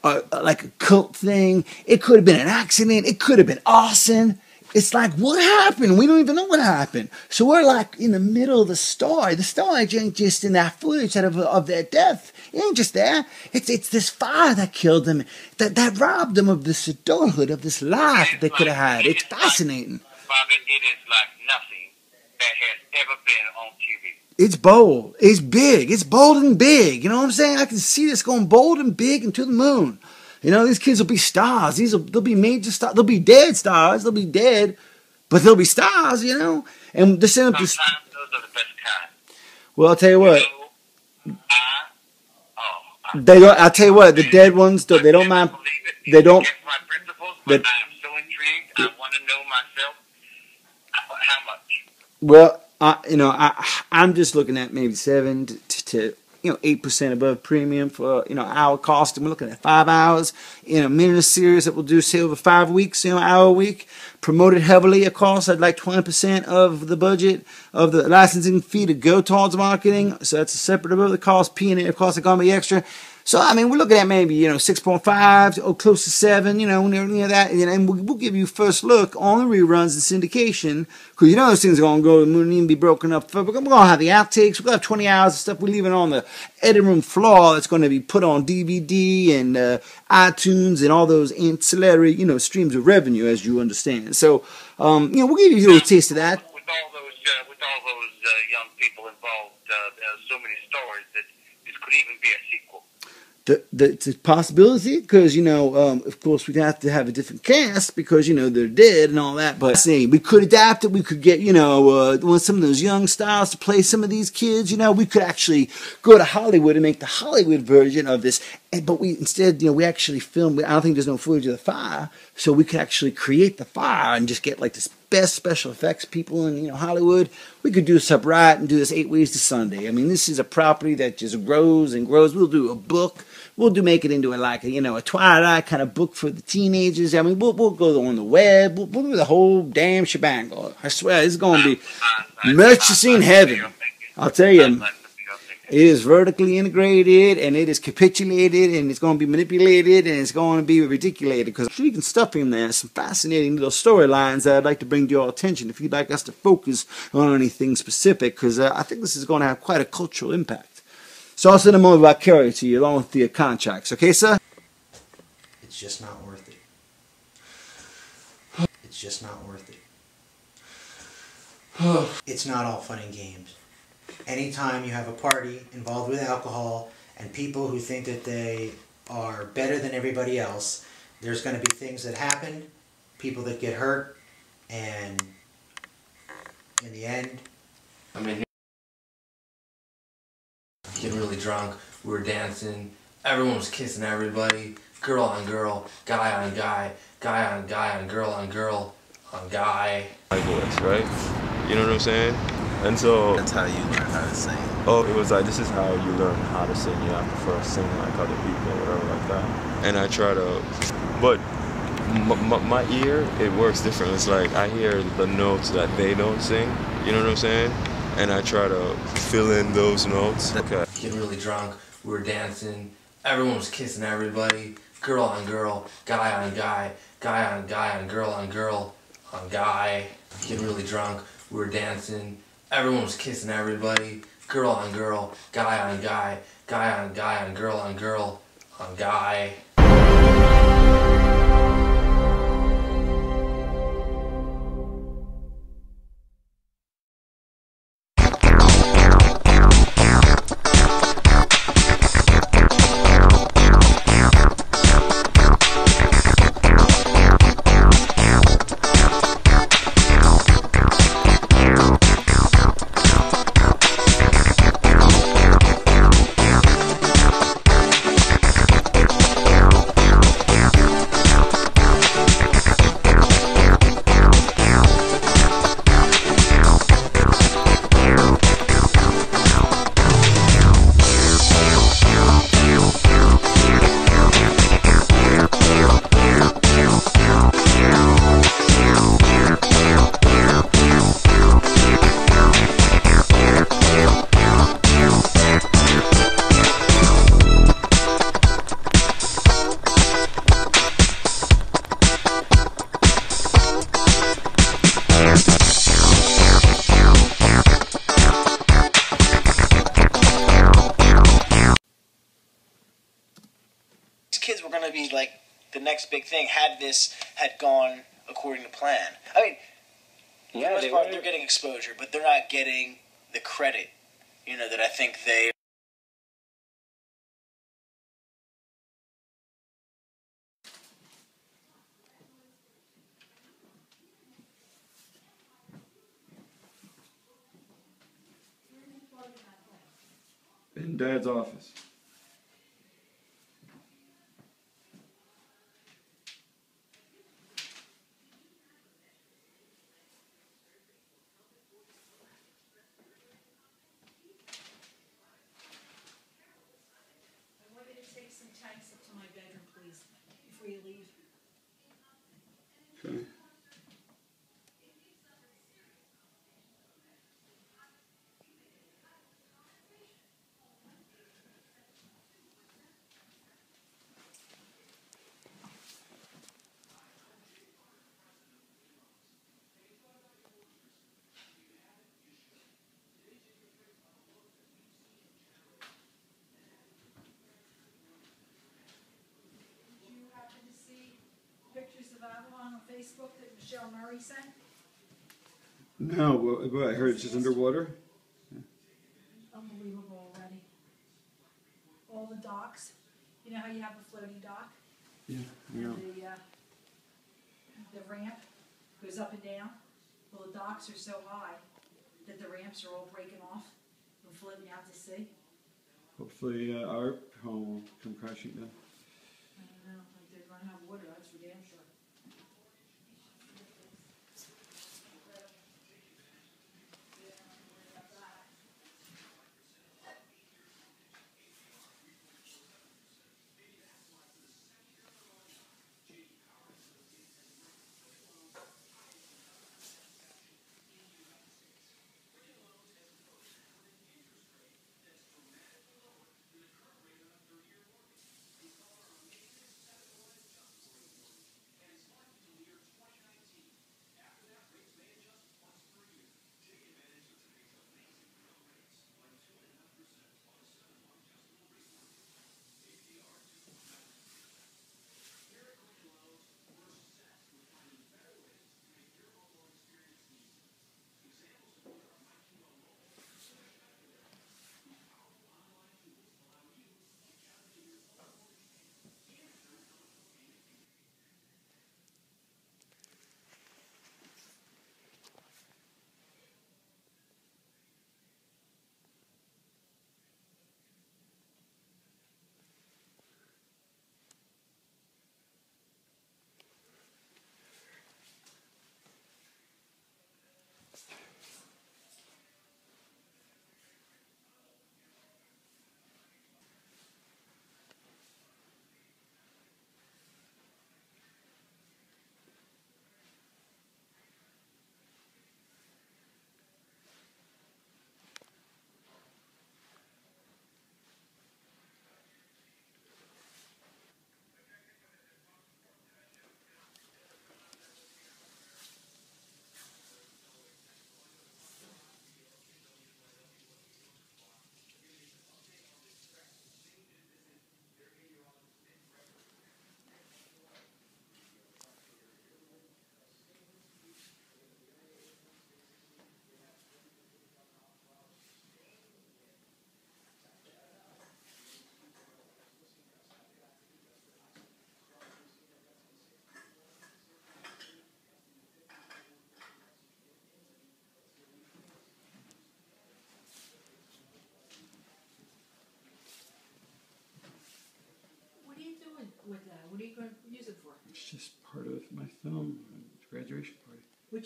like a cult thing. It could have been an accident. It could have been arson. It's like, what happened? We don't even know what happened. So we're like in the middle of the story. The story ain't just in that footage of their death. It ain't just there. It's this fire that killed them, that robbed them of this adulthood, of this life that they could have had. It's fascinating. Bobby, it is like nothing that has ever been on TV. It's bold. It's big. It's bold and big. You know what I'm saying? I can see this going bold and big and to the moon. These kids will be stars. They'll be major stars. They'll be dead stars. They'll be dead, but they'll be stars. And this Sometimes those are the best kind. Well, I'll tell you what. They don't. I'll tell you what. The dead ones, they don't mind. They don't. My principles, but I am so intrigued. I want to know myself how much. Well, I'm just looking at maybe 7 to 8% above premium for hour cost, and we're looking at 5 hours in a minute series that we'll do, say, over 5 weeks, hour a week, promoted heavily. Of course, I'd like 20% of the budget of the licensing fee to go towards marketing, so that's a separate above the cost. P&A, of course, are going to be extra. So, we're looking at maybe, 6.5 or close to 7, near that. And we'll give you first look on the reruns and syndication, because those things are going to go, it wouldn't even be broken up. We're going to have the outtakes. We're going to have 20 hours of stuff we're leaving on the editing room floor that's going to be put on DVD and iTunes and all those ancillary, streams of revenue, as you understand. So, we'll give you a little taste of that. With all those young people involved, there are so many stories that this could even be a sequel. It's a possibility, because of course we'd have to have a different cast because they're dead and all that. But we could adapt it. We could get some of those young stars to play some of these kids. We could actually go to Hollywood and make the Hollywood version of this. But we actually film. I don't think there's no footage of the fire, so we could actually create the fire and just get like this best special effects people in Hollywood. We could do this up right and do this 8 ways to Sunday. This is a property that just grows and grows. We'll do a book. We'll make it into a Twilight kind of book for the teenagers. We'll go on the web. We'll do the whole damn shebang. I swear, it's going to be merch you see in heaven. I'll tell you, it is vertically integrated, and it is capitulated, and it's going to be manipulated, and it's going to be reticulated, because you can stuff in there some fascinating little storylines that I'd like to bring to your attention if you'd like us to focus on anything specific, because I think this is going to have quite a cultural impact. So I'll send them over by carrier to you along with the contracts. Okay, sir? It's just not worth it. It's just not worth it. It's not all fun and games. Anytime you have a party involved with alcohol and people who think that they are better than everybody else, there's going to be things that happen, people that get hurt, and in the end... Getting really drunk, we were dancing, everyone was kissing everybody, girl on girl, guy on guy, guy on guy, and girl on girl, on guy. My voice, right? You know what I'm saying? And so... That's how you learn how to sing. Oh, it was like, this is how you learn how to sing. You have to first sing like other people or whatever like that. And I try to... But my ear, it works different. It's like I hear the notes that they don't sing. You know what I'm saying? And I try to fill in those notes. Okay. Getting really drunk, we were dancing, everyone was kissing everybody, girl on girl, guy on guy, guy on guy, and girl on girl, on guy, getting really drunk. We were dancing. Everyone was kissing everybody. Girl on girl, guy on guy, guy on guy on girl on guy. Kids were going to be like the next big thing had gone according to plan. I mean, for the most part, they're getting exposure, but they're not getting the credit, you know, that I think they... In Dad's office. Take some tanks up to my bedroom, please, before you leave. Okay. On Facebook that Michelle Murray sent? No, what I heard it's just underwater. Unbelievable already. All the docks. You know how you have a floating dock? Yeah, I know. And the ramp goes up and down. Well, the docks are so high that the ramps are all breaking off and floating out to sea. Hopefully our home will come crashing down. I don't know. Like they're going to have water, that's for damn sure.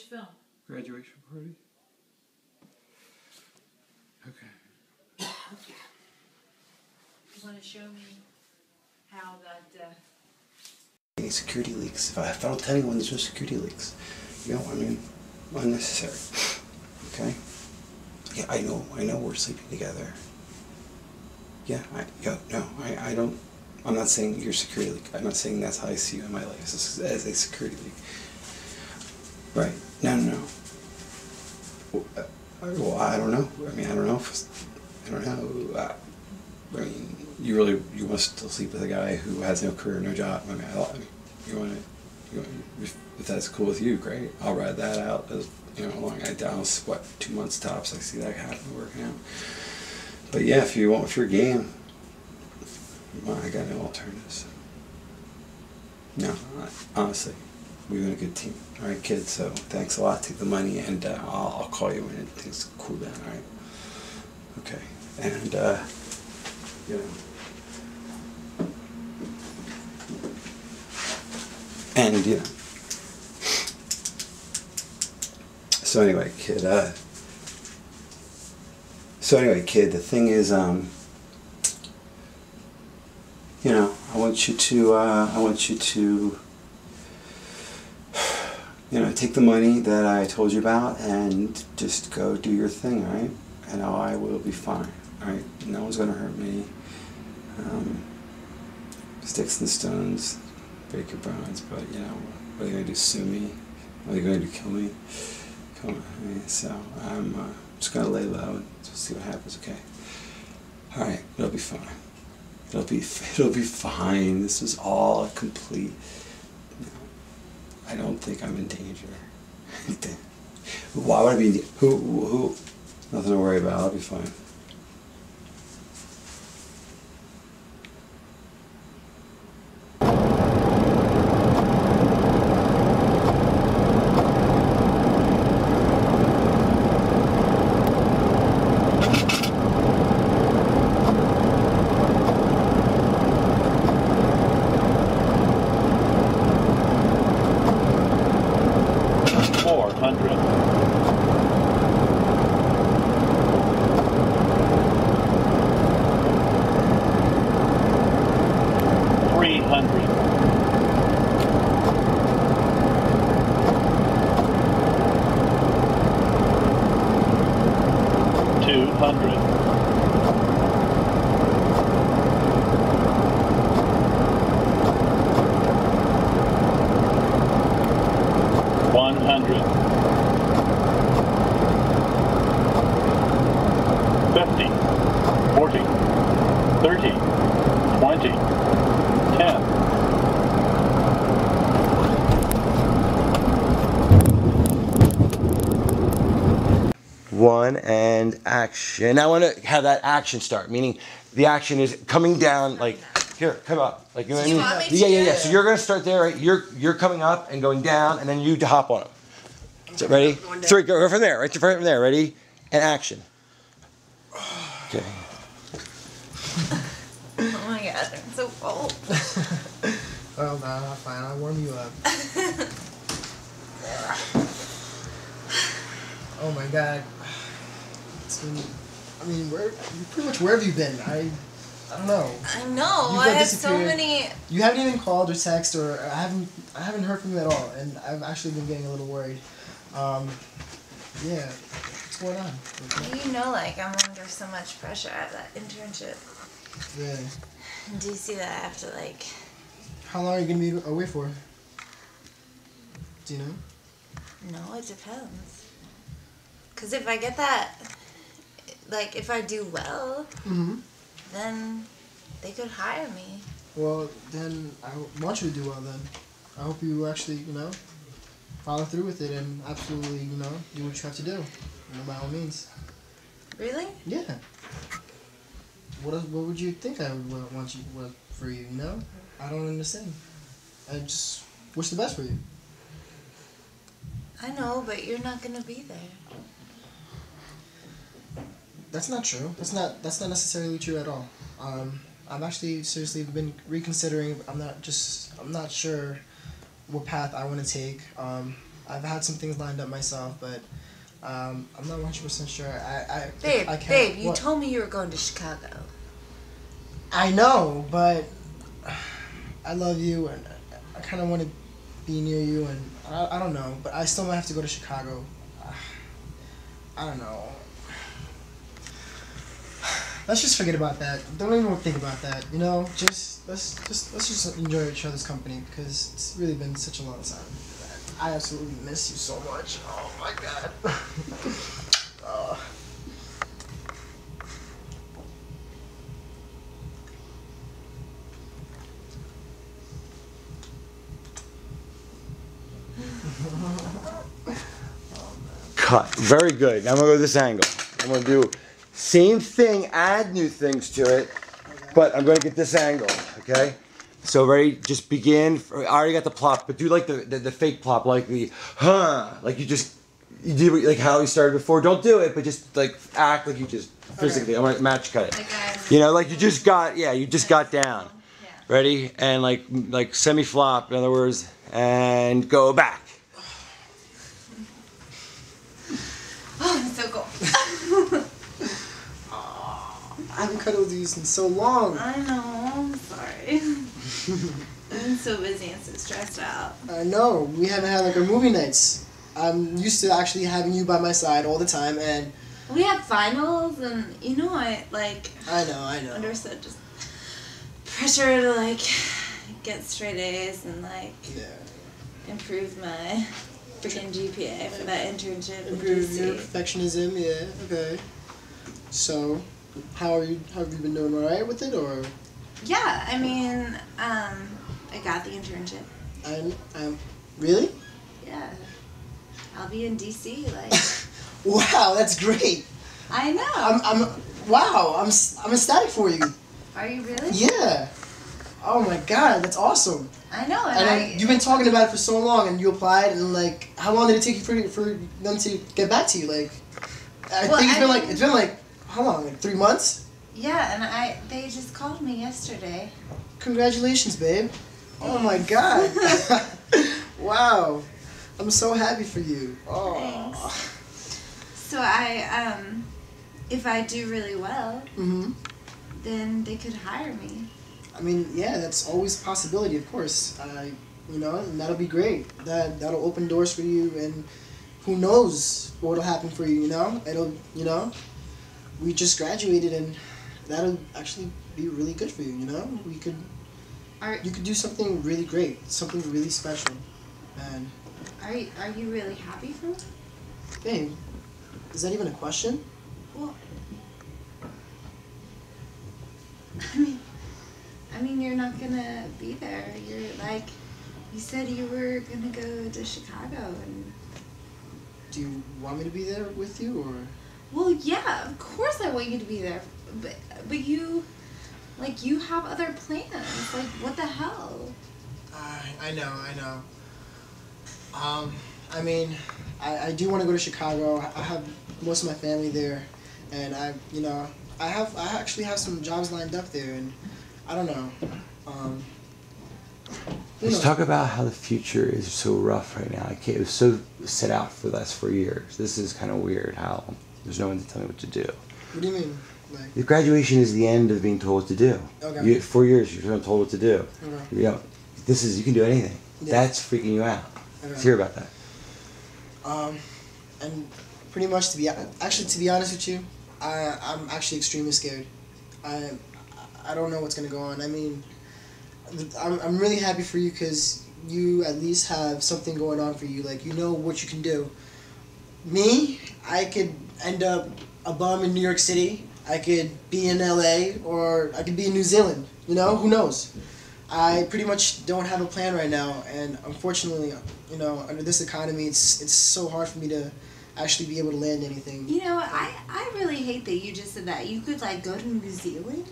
Which film? Graduation party. Okay. You want to show me how that... Any security leaks. If I don't tell anyone, there's no security leaks. You know, I mean, unnecessary. Okay? Yeah, I know we're sleeping together. Yeah, I don't, I'm not saying you're security leak. I'm not saying that's how I see you in my life, as a security leak. Right. No. Well, I don't know. I mean, I don't know. I mean, you want to still sleep with a guy who has no career, no job. I mean, if that's cool with you, great. I'll ride that out as, you know, along. What, 2 months tops. I see that happening, working out. But yeah, if you're game, well, I got no alternatives. No, honestly, we've been a good team. All right, kids. So thanks a lot. Take the money, and I'll call you when things cool down. All right. Okay. And you know. And you know. So anyway, kid. The thing is, you know, I want you to, you know, take the money that I told you about and just go do your thing, all right? And I will be fine, all right? No one's gonna hurt me. Sticks and stones break your bones, but you know, what are you gonna do? Sue me? What are you gonna do? Kill me? Come on, I mean, so I'm just gonna lay low and just see what happens. Okay. All right, it'll be fine. It'll be fine. This is all a complete. You know, I don't think I'm in danger. Why would I be? Who? Nothing to worry about. I'll be fine. One and action. I want to have that action start, meaning the action is coming down, like, here, come up, like, you know what I mean? Yeah. So you're gonna start there, right? You're coming up and going down, and then you hop on them. So ready? Three, go from there, right from there. Ready? And action. Okay. Oh my god, I'm so cold. Oh no, fine. I'll warm you up. Oh my god. I mean, pretty much where have you been? I don't know. I know. I have so many. You haven't even called or texted, or I haven't heard from you at all, and I've actually been getting a little worried. Yeah. What's going on? You know, like, I'm under so much pressure. I have that internship. Really? Do you see that I have to, like... How long are you going to be away for? Do you know? No, it depends. Because if I get that, like, if I do well, then they could hire me. Well, then I want you to do well then. I hope you actually, you know, follow through with it and absolutely, you know, do what you have to do. You know, by all means. Really? Yeah. What would you think I would want for you, you know? I don't understand. I just wish the best for you. I know, but you're not gonna be there. That's not true. That's not necessarily true at all. I've actually seriously been reconsidering. I'm not sure what path I want to take. I've had some things lined up myself, but I'm not 100% sure. Babe, you told me you were going to Chicago. I know, but I love you, and I kind of want to be near you, and I don't know, but I still might have to go to Chicago. I don't know. Let's just forget about that. Don't even think about that. You know, let's just enjoy each other's company, because it's really been such a long time. I absolutely miss you so much. Oh my God. Cut. Very good. Now I'm gonna go to this angle. I'm gonna do same thing, add new things to it, but I'm gonna get this angle. Okay. So ready? Just begin. I already got the plop, but do like the fake plop, like the like you do like how you started before. Don't do it, but just like act like you just physically. I'm gonna match cut it. You know, like you just got down. Ready? And like semi flop, in other words, and go back. Oh, that's so cool. I haven't cuddled with you in so long. I know. I'm sorry. I'm so busy and so stressed out. I know. We haven't had like our movie nights. I'm used to actually having you by my side all the time, and we have finals, and you know I know. Under such just pressure to like get straight A's and like improve my freaking GPA for that internship. Improve your perfectionism, yeah. Okay. So, how have you been doing? All right with it, or? Yeah, I mean, I got the internship. Really? Yeah. I'll be in DC, like. Wow, that's great. I know. I'm ecstatic for you. Are you really? Yeah. Oh my God, that's awesome. I know, and you've been talking about it for so long, and you applied, and like, how long did it take you for them to get back to you? Like, I think it's been like how long? Like 3 months? Yeah, and they just called me yesterday. Congratulations, babe. Oh my God. Wow. I'm so happy for you. Oh. Thanks. So if I do really well, then they could hire me. I mean, yeah, that's always a possibility, of course. You know, and that'll be great. That'll open doors for you, and who knows what'll happen for you, you know? We just graduated, and that'll actually be really good for you, you know? You could do something really great, something really special. And are you really happy for me? Babe, is that even a question? Well, I mean, you're not gonna be there. You're like, you said you were gonna go to Chicago, and. Do you want me to be there with you, or? Well, yeah, of course I want you to be there, but you, like, you have other plans. Like, what the hell? I know. I mean, I do want to go to Chicago. I have most of my family there, and I actually have some jobs lined up there, and I don't know. Let's talk about how the future is so rough right now. It was so set out for the last 4 years. This is kind of weird how there's no one to tell me what to do. What do you mean? Like, the graduation is the end of being told what to do. Okay. 4 years, you're told what to do. Okay. You know, you can do anything. Yeah. That's freaking you out. Okay. Let's hear about that. And pretty much to be honest with you, I'm actually extremely scared. I don't know what's gonna go on. I mean, I'm really happy for you because you at least have something going on for you. Like, you know what you can do. Me, I could end up a bum in New York City. I could be in LA, or I could be in New Zealand. You know, who knows? I pretty much don't have a plan right now, and unfortunately, you know, under this economy, it's so hard for me to actually be able to land anything. You know, I really hate that you just said that. You could like go to New Zealand.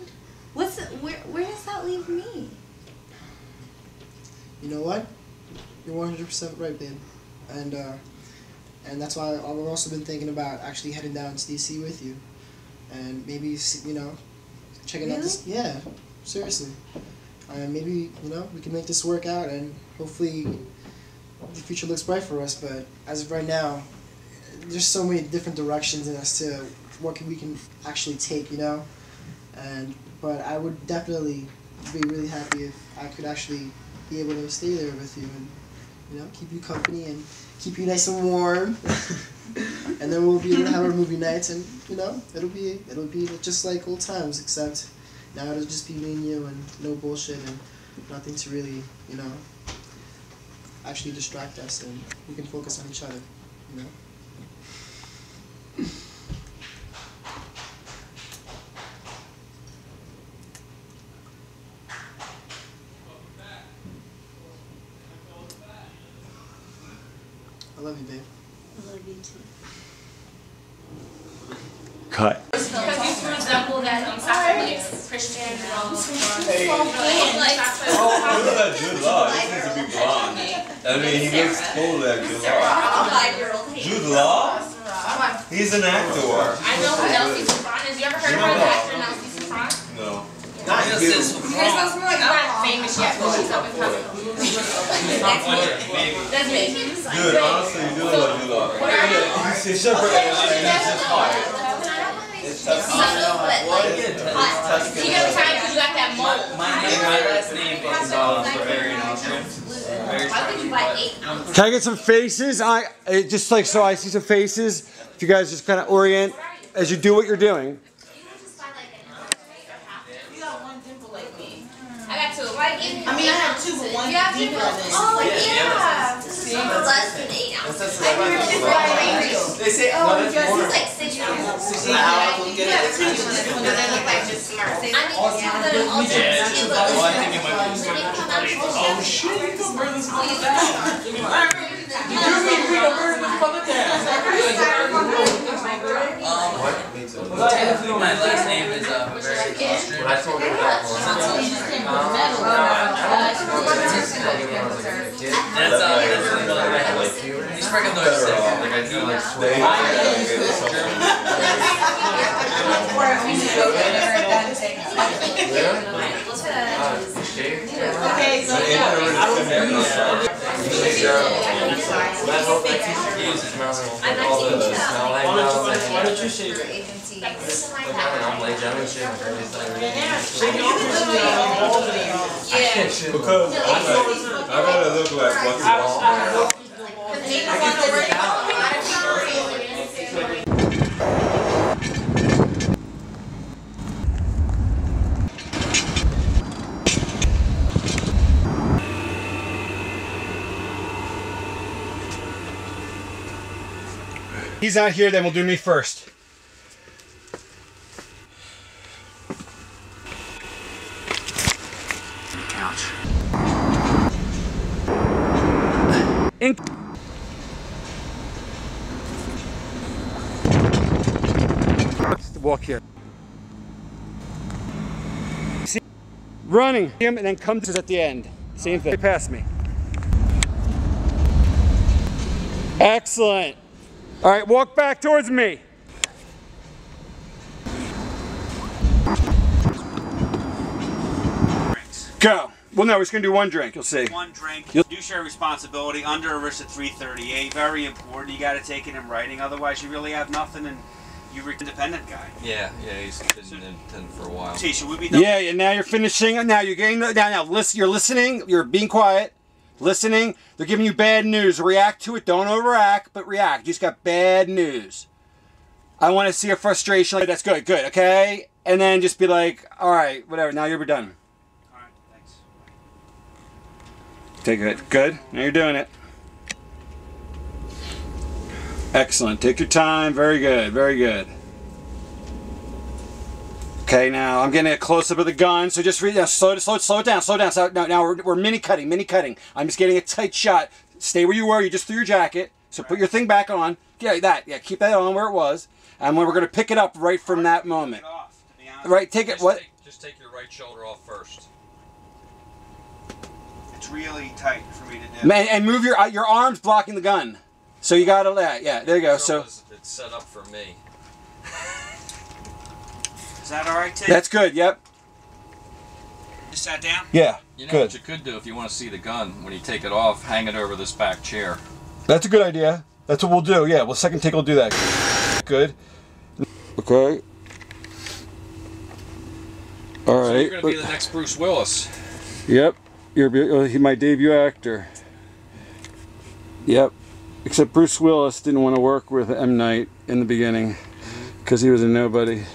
Where does that leave me? You know what? You're 100% right, babe, and that's why I've also been thinking about actually heading down to DC with you, and maybe, you know, checking out this. Yeah, seriously. Maybe, you know, we can make this work out, and hopefully the future looks bright for us. But as of right now, there's so many different directions in as to what we can actually take, you know. But I would definitely be really happy if I could actually be able to stay there with you and, you know, keep you company and keep you nice and warm. And then we'll be able to have our movie nights, and you know, it'll be just like old times, except now it'll just be me and you and no bullshit and nothing to really, you know, actually distract us, and we can focus on each other, you know. I love you, babe. I love you too. Cut. Because you two resemble that Christian Look at that Jude Law. He needs to be blonde. I mean, he looks cool like Jude Law. Jude Law? He's an actor. I know who Nelsie Safran is. You ever heard of the actor Nelsie Safran? No. Not famous yet, but she's up and coming. That's me. Dude, honestly, you do look like Jude Law. He's super You got time because you got that mold. My last name is Bavarian Austrian. Why would you buy 8 ounces? Can I get some faces? Just like so I see some faces. If you guys just kind of orient as you do what you're doing. You got one dimple like me. I got 2. I mean, I have 2, but one deeper than. Oh, yeah. Less than 8 ounces. They say, oh, because he's like 6 ounces. I'll look at it. Oh, shit, you can burn this mother down. You can burn this mother down. My last name is Bavarian Austrian. I told you that that's he's freaking noise sick. Like I do like sway. Okay, so why don't you shave it? I'm like, I don't shave my because I gotta look like what's wrong. He's not here, then we'll do me first. Couch. Walk here. See, running him and then come to at the end. Same thing. Pass me. Excellent. All right, walk back towards me. Go. Well, no, we're just going to do one drink. You'll see. One drink. You do share responsibility under ERISA 338. Very important. You got to take it in writing. Otherwise, you really have nothing, and you're an independent guy. Yeah, he's been independent for a while. See, should we be done? Yeah, and now you're finishing. Now you're getting. Now, listen. You're listening. You're being quiet. Listening. They're giving you bad news. React to it. Don't overact, but react. You just got bad news. I want to see your frustration. That's good. Good. Okay. And then just be like, all right, whatever. Now you're done. All right. Thanks. Take it. Good. Now you're doing it. Excellent. Take your time. Very good. Very good. Okay, now I'm getting a close-up of the gun, so just slow it down, slow it down. So now we're mini cutting. I'm just getting a tight shot. Stay where you were. You just threw your jacket, so put your thing back on. Yeah, that. Yeah, keep that on where it was, and we're going to pick it up right from that moment. Right, take it. What? Just take your right shoulder off first. It's really tight for me to do. And move your arms blocking the gun. So you got to yeah. There you go. So It's set up for me. Is that all right, Tim? That's good. Yep. Just sat down? Yeah. You know what you could do if you want to see the gun, when you take it off, hang it over this back chair. That's a good idea. That's what we'll do. Yeah, well, second take will do that. Good. Okay. All right. So you're going to be the next Bruce Willis. Yep. You're my debut actor. Yep. Except Bruce Willis didn't want to work with M. Night in the beginning because he was a nobody.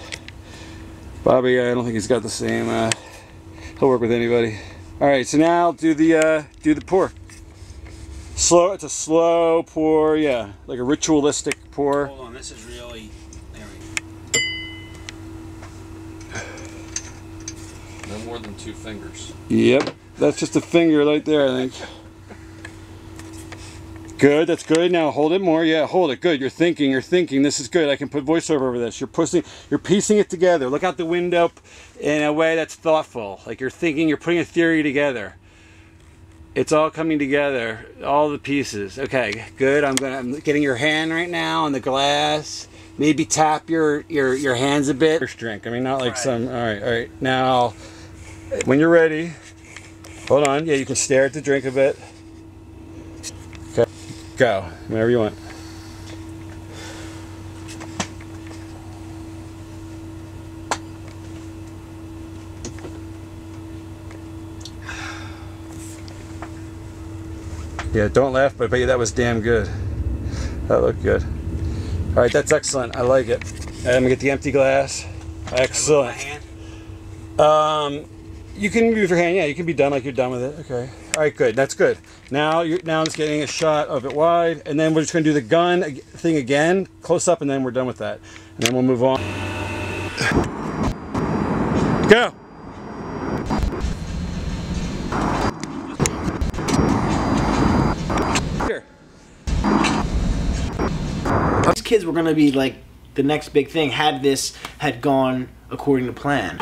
Bobby, I don't think he's got the same. He'll work with anybody. All right. So now do the pour. Slow. It's a slow pour. Yeah, like a ritualistic pour. Hold on. This is really. There we No more than 2 fingers. Yep. That's just a finger right there, I think. Good, that's good. Now hold it more. Yeah, hold it. Good. You're thinking. This is good. I can put voiceover over this. You're piecing it together. Look out the window in a way that's thoughtful. Like you're thinking, you're putting a theory together. It's all coming together. All the pieces. Okay, good. I'm getting your hand right now on the glass. Maybe tap your hands a bit. First drink. I mean, not like some. All right. Now, when you're ready, hold on. Yeah, you can stare at the drink a bit. Okay, go. Whenever you want. Yeah, don't laugh, but I bet you that was damn good. That looked good. All right, that's excellent. I like it. I'm gonna get the empty glass. Excellent. You can move your hand. Yeah, you can be done like you're done with it. Okay. All right, good. That's good. Now I'm just getting a shot of it wide, and then we're just gonna do the gun thing again, close up, and then we're done with that. And then we'll move on. Go. These kids were going to be like the next big thing had this had gone according to plan.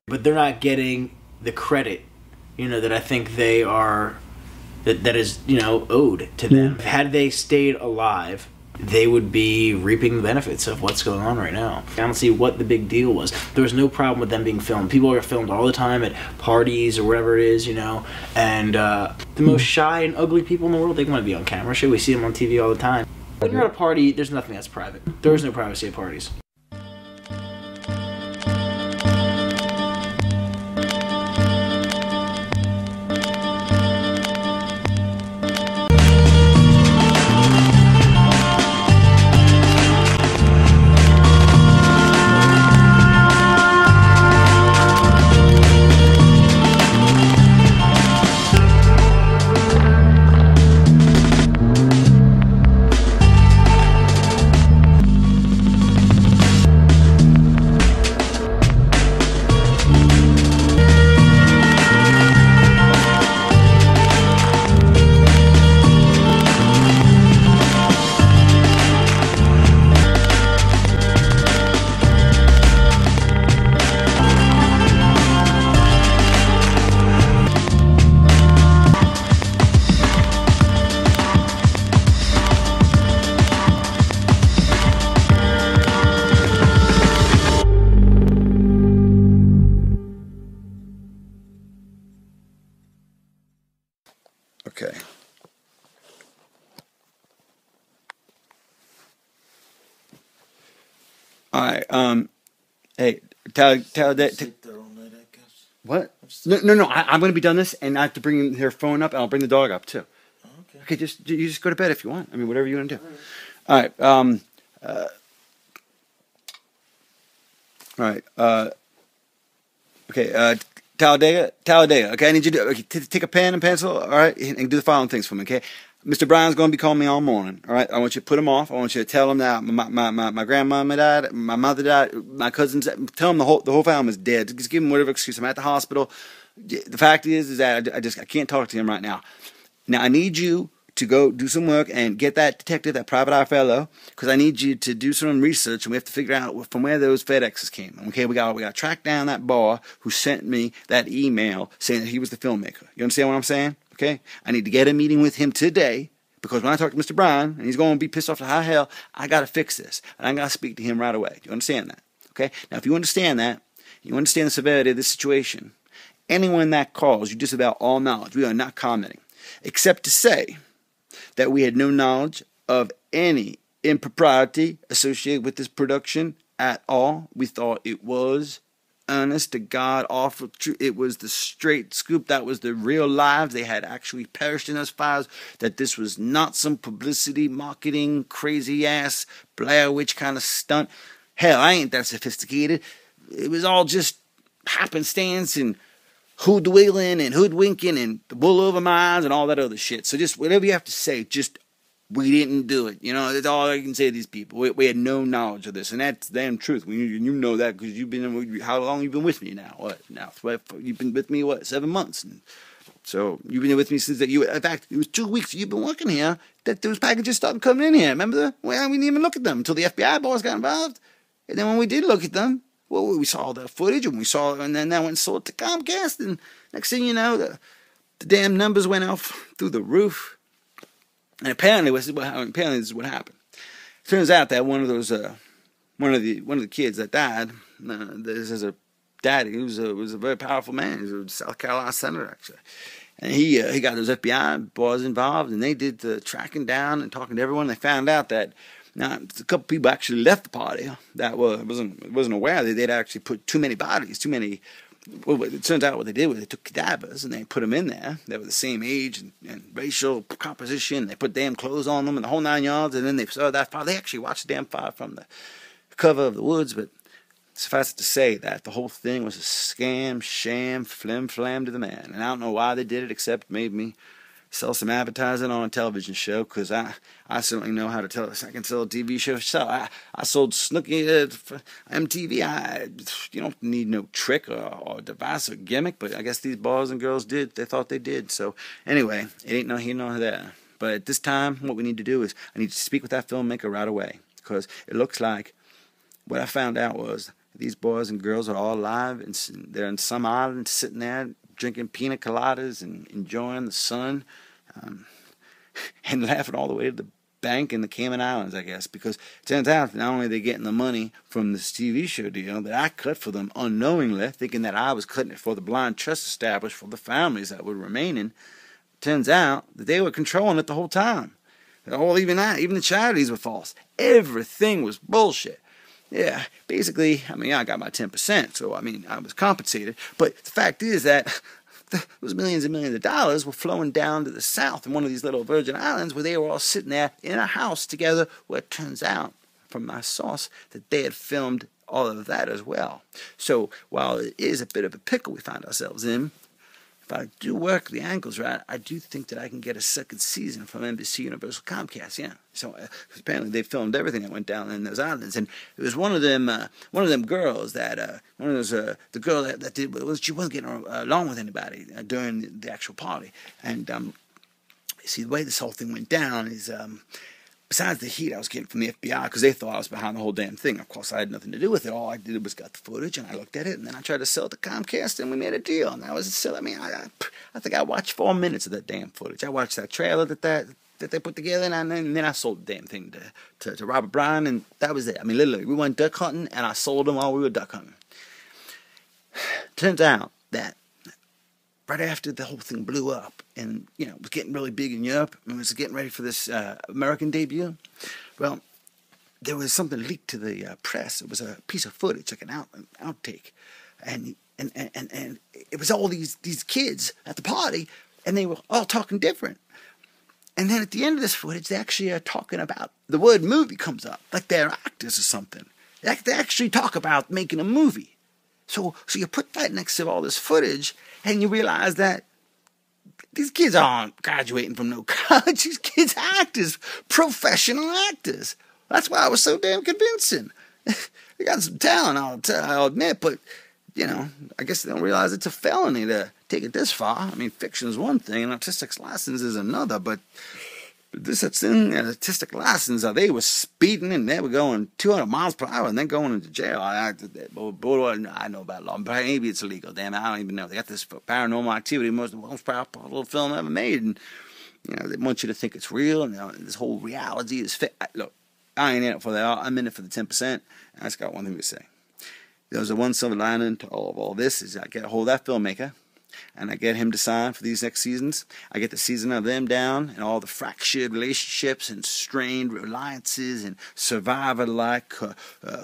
But they're not getting the credit, you know, that I think they are, that is, you know, owed to them. Had they stayed alive, they would be reaping the benefits of what's going on right now. I don't see what the big deal was. There was no problem with them being filmed. People are filmed all the time at parties or wherever it is, you know, and the most shy and ugly people in the world, they want to be on camera. Sure, we see them on TV all the time. When you're at a party, there's nothing that's private. There is no privacy at parties. Okay. All right. Hey, tell that. What? No. I'm going to be done this, and I have to bring her phone up, and I'll bring the dog up too. Okay, you just go to bed if you want. I mean, whatever you want to do. All right. Okay. Talladega. Okay, I need you to take a pen and pencil. All right, and do the following things for me. Okay. Mr. Brown's going to be calling me all morning. All right. I want you to put him off. I want you to tell him that my grandmama died, my mother died, my cousins. Tell him the whole family's dead. Just give him whatever excuse. I'm at the hospital. The fact is that I can't talk to him right now. Now I need you to go do some work and get that detective, that private eye fellow, because I need you to do some research, and we have to figure out from where those FedExes came. Okay, we got to track down that boy who sent me that email saying that he was the filmmaker. You understand what I'm saying? Okay, I need to get a meeting with him today, because when I talk to Mr. Brown, and he's going to be pissed off to high hell, I got to fix this, and I got to speak to him right away. Do you understand that? Okay, now if you understand that, you understand the severity of this situation, anyone that calls, you just about all knowledge. We are not commenting, except to say that we had no knowledge of any impropriety associated with this production at all. We thought it was honest to God, awful truth. It was the straight scoop. That was the real lives. They had actually perished in those fires. That this was not some publicity, marketing, crazy ass Blair Witch kind of stunt. Hell, I ain't that sophisticated. It was all just happenstance and hoodwinkling and hoodwinking and the bull over my eyes and all that other shit. So just whatever you have to say, just we didn't do it. You know, that's all I can say to these people. We had no knowledge of this, and that's damn truth. You know that because you've been. How long you been with me now? What now? You've been with me 7 months? And so you've been with me since that. In fact, it was 2 weeks you've been working here that those packages started coming in here. Remember? Well, we didn't even look at them until the FBI boys got involved, and then when we did look at them. Well, we saw the footage, and then that went and sold it to Comcast, and next thing you know, the damn numbers went off through the roof. And apparently, this is what happened. It turns out that one of the kids that died, this is a daddy. He was a very powerful man. He was a South Carolina senator, actually, and he got those FBI boys involved, and they did the tracking down and talking to everyone. They found out that. Now, a couple people actually left the party that wasn't aware that they'd actually put too many bodies, well, it turns out what they did was they took cadavers and they put them in there. They were the same age and racial composition. They put damn clothes on them and the whole 9 yards, and then they saw that fire. They actually watched the damn fire from the cover of the woods, but suffice it to say that the whole thing was a scam, sham, flim-flam to the man. And I don't know why they did it, except made me sell some advertising on a television show, because I certainly know how to tell. I can sell a TV show. So I sold Snooki for MTV. You don't need no trick or device or gimmick, but I guess these boys and girls did. They thought they did. So anyway, it ain't no here nor there. But at this time, what we need to do is I need to speak with that filmmaker right away, because it looks like what I found out was these boys and girls are all alive, and they're in some island sitting there drinking pina coladas and enjoying the sun, and laughing all the way to the bank in the Cayman Islands, I guess, because it turns out not only are they getting the money from this TV show deal that I cut for them unknowingly, thinking that I was cutting it for the blind trust established for the families that were remaining, turns out that they were controlling it the whole time. Even the charities were false. Everything was bullshit. Yeah, basically, I got my 10%, so, I was compensated. But the fact is that those millions and millions of dollars were flowing down to the south in one of these little Virgin Islands where they were all sitting there in a house together, where it turns out, from my source, that they had filmed all of that as well. So, while it is a bit of a pickle we find ourselves in, if I do work the angles right, I do think that I can get a second season from NBC Universal Comcast. Yeah. So apparently they filmed everything that went down in those islands, and it was one of them girls that the girl that did, she wasn't getting along with anybody during the actual party, and see, the way this whole thing went down is. Besides the heat I was getting from the FBI, because they thought I was behind the whole damn thing. Of course, I had nothing to do with it. All I did was got the footage, and I looked at it, and then I tried to sell it to Comcast, and we made a deal. And that was silly. I think I watched 4 minutes of that damn footage. I watched that trailer that they put together, and then I sold the damn thing to Robert Bryan, and that was it. Literally, we went duck hunting, and I sold them while we were duck hunting. Turns out that right after the whole thing blew up, and it was getting really big in Europe, and it was getting ready for this American debut, well, there was something leaked to the press. It was a piece of footage, like an outtake, and it was all these kids at the party, and they were all talking different. And then at the end of this footage, they actually are talking about, the word movie comes up, like they're actors or something. They actually talk about making a movie. So you put that next to all this footage, and you realize that these kids aren't graduating from no college. These kids are actors, professional actors. That's why it was so damn convincing. They got some talent, I'll admit, but, you know, I guess they don't realize it's a felony to take it this far. I mean, fiction is one thing, and artistic license is another, but this artistic license, they were speeding, and they were going 200 miles per hour, and then going into jail. I know about law, but maybe it's illegal. Damn it, I don't even know. They got this paranormal activity, most powerful film ever made, and you know, they want you to think it's real, and you know, this whole reality is fake. Look, I ain't in it for the art. I'm in it for the 10%. And I just got one thing to say. There's a one silver lining to all this is I get a hold of that filmmaker, and I get him to sign for these next seasons. I get the season of them down and all the fractured relationships and strained reliances and survivor-like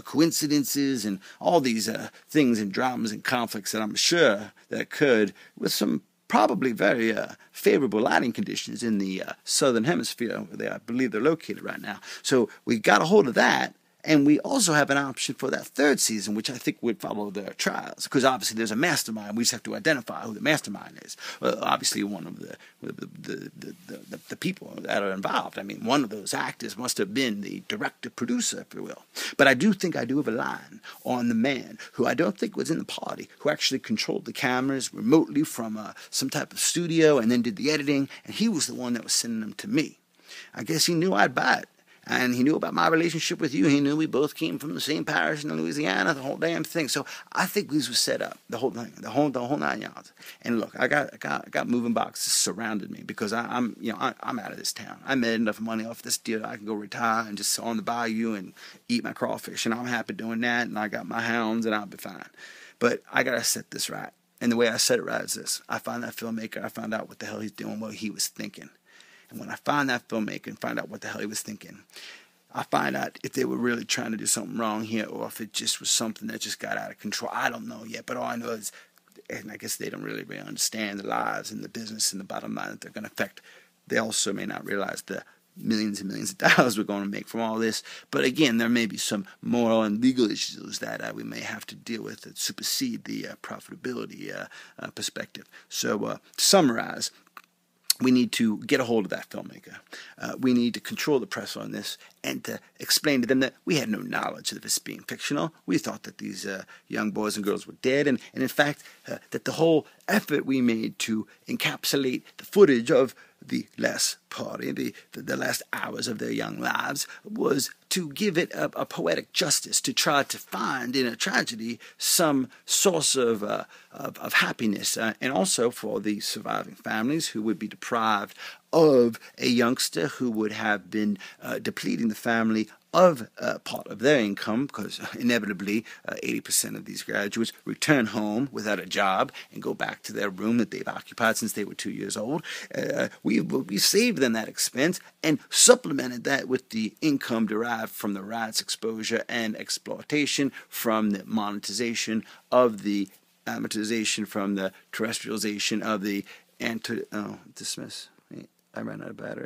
coincidences and all these things and dramas and conflicts that I'm sure that occurred with some probably very favorable lighting conditions in the southern hemisphere where I believe they're located right now. So we got a hold of that. And we also have an option for that third season, which I think would follow their trials, because obviously there's a mastermind. We just have to identify who the mastermind is. Obviously, one of the people that are involved. I mean, one of those actors must have been the director-producer, if you will. But I do think I do have a line on the man who I don't think was in the party, who actually controlled the cameras remotely from some type of studio and then did the editing, and he was the one that was sending them to me. I guess he knew I'd buy it. And he knew about my relationship with you. He knew we both came from the same parish in Louisiana, the whole damn thing. So I think these were set up, the whole thing, the whole 9 yards. And look, I got moving boxes surrounded me because I'm out of this town. I made enough money off this deal. I can go retire and just on the bayou and eat my crawfish, and I'm happy doing that. And I got my hounds, and I'll be fine. But I gotta set this right. And the way I set it right is this: I find that filmmaker. I found out what the hell he's doing, what he was thinking. And when I find that filmmaker and find out what the hell he was thinking, I find out if they were really trying to do something wrong here or if it just was something that just got out of control. I don't know yet, but all I know is, and I guess they don't really understand the lives and the business and the bottom line that they're going to affect. They also may not realize the millions and millions of dollars we're going to make from all this. But again, there may be some moral and legal issues that we may have to deal with that supersede the profitability perspective. So to summarize, we need to get a hold of that filmmaker. We need to control the press on this and to explain to them that we had no knowledge of this being fictional. We thought that these young boys and girls were dead, and in fact, that the whole effort we made to encapsulate the footage of the last party, the last hours of their young lives, was to give it a poetic justice, to try to find in a tragedy some source of happiness, and also for the surviving families who would be deprived of a youngster who would have been depleting the family of part of their income, because inevitably 80% of these graduates return home without a job and go back to their room that they've occupied since they were 2 years old. We saved them that expense and supplemented that with the income derived from the riots, exposure, and exploitation, from the monetization of the amortization, from the terrestrialization of the dismiss. I ran out of battery.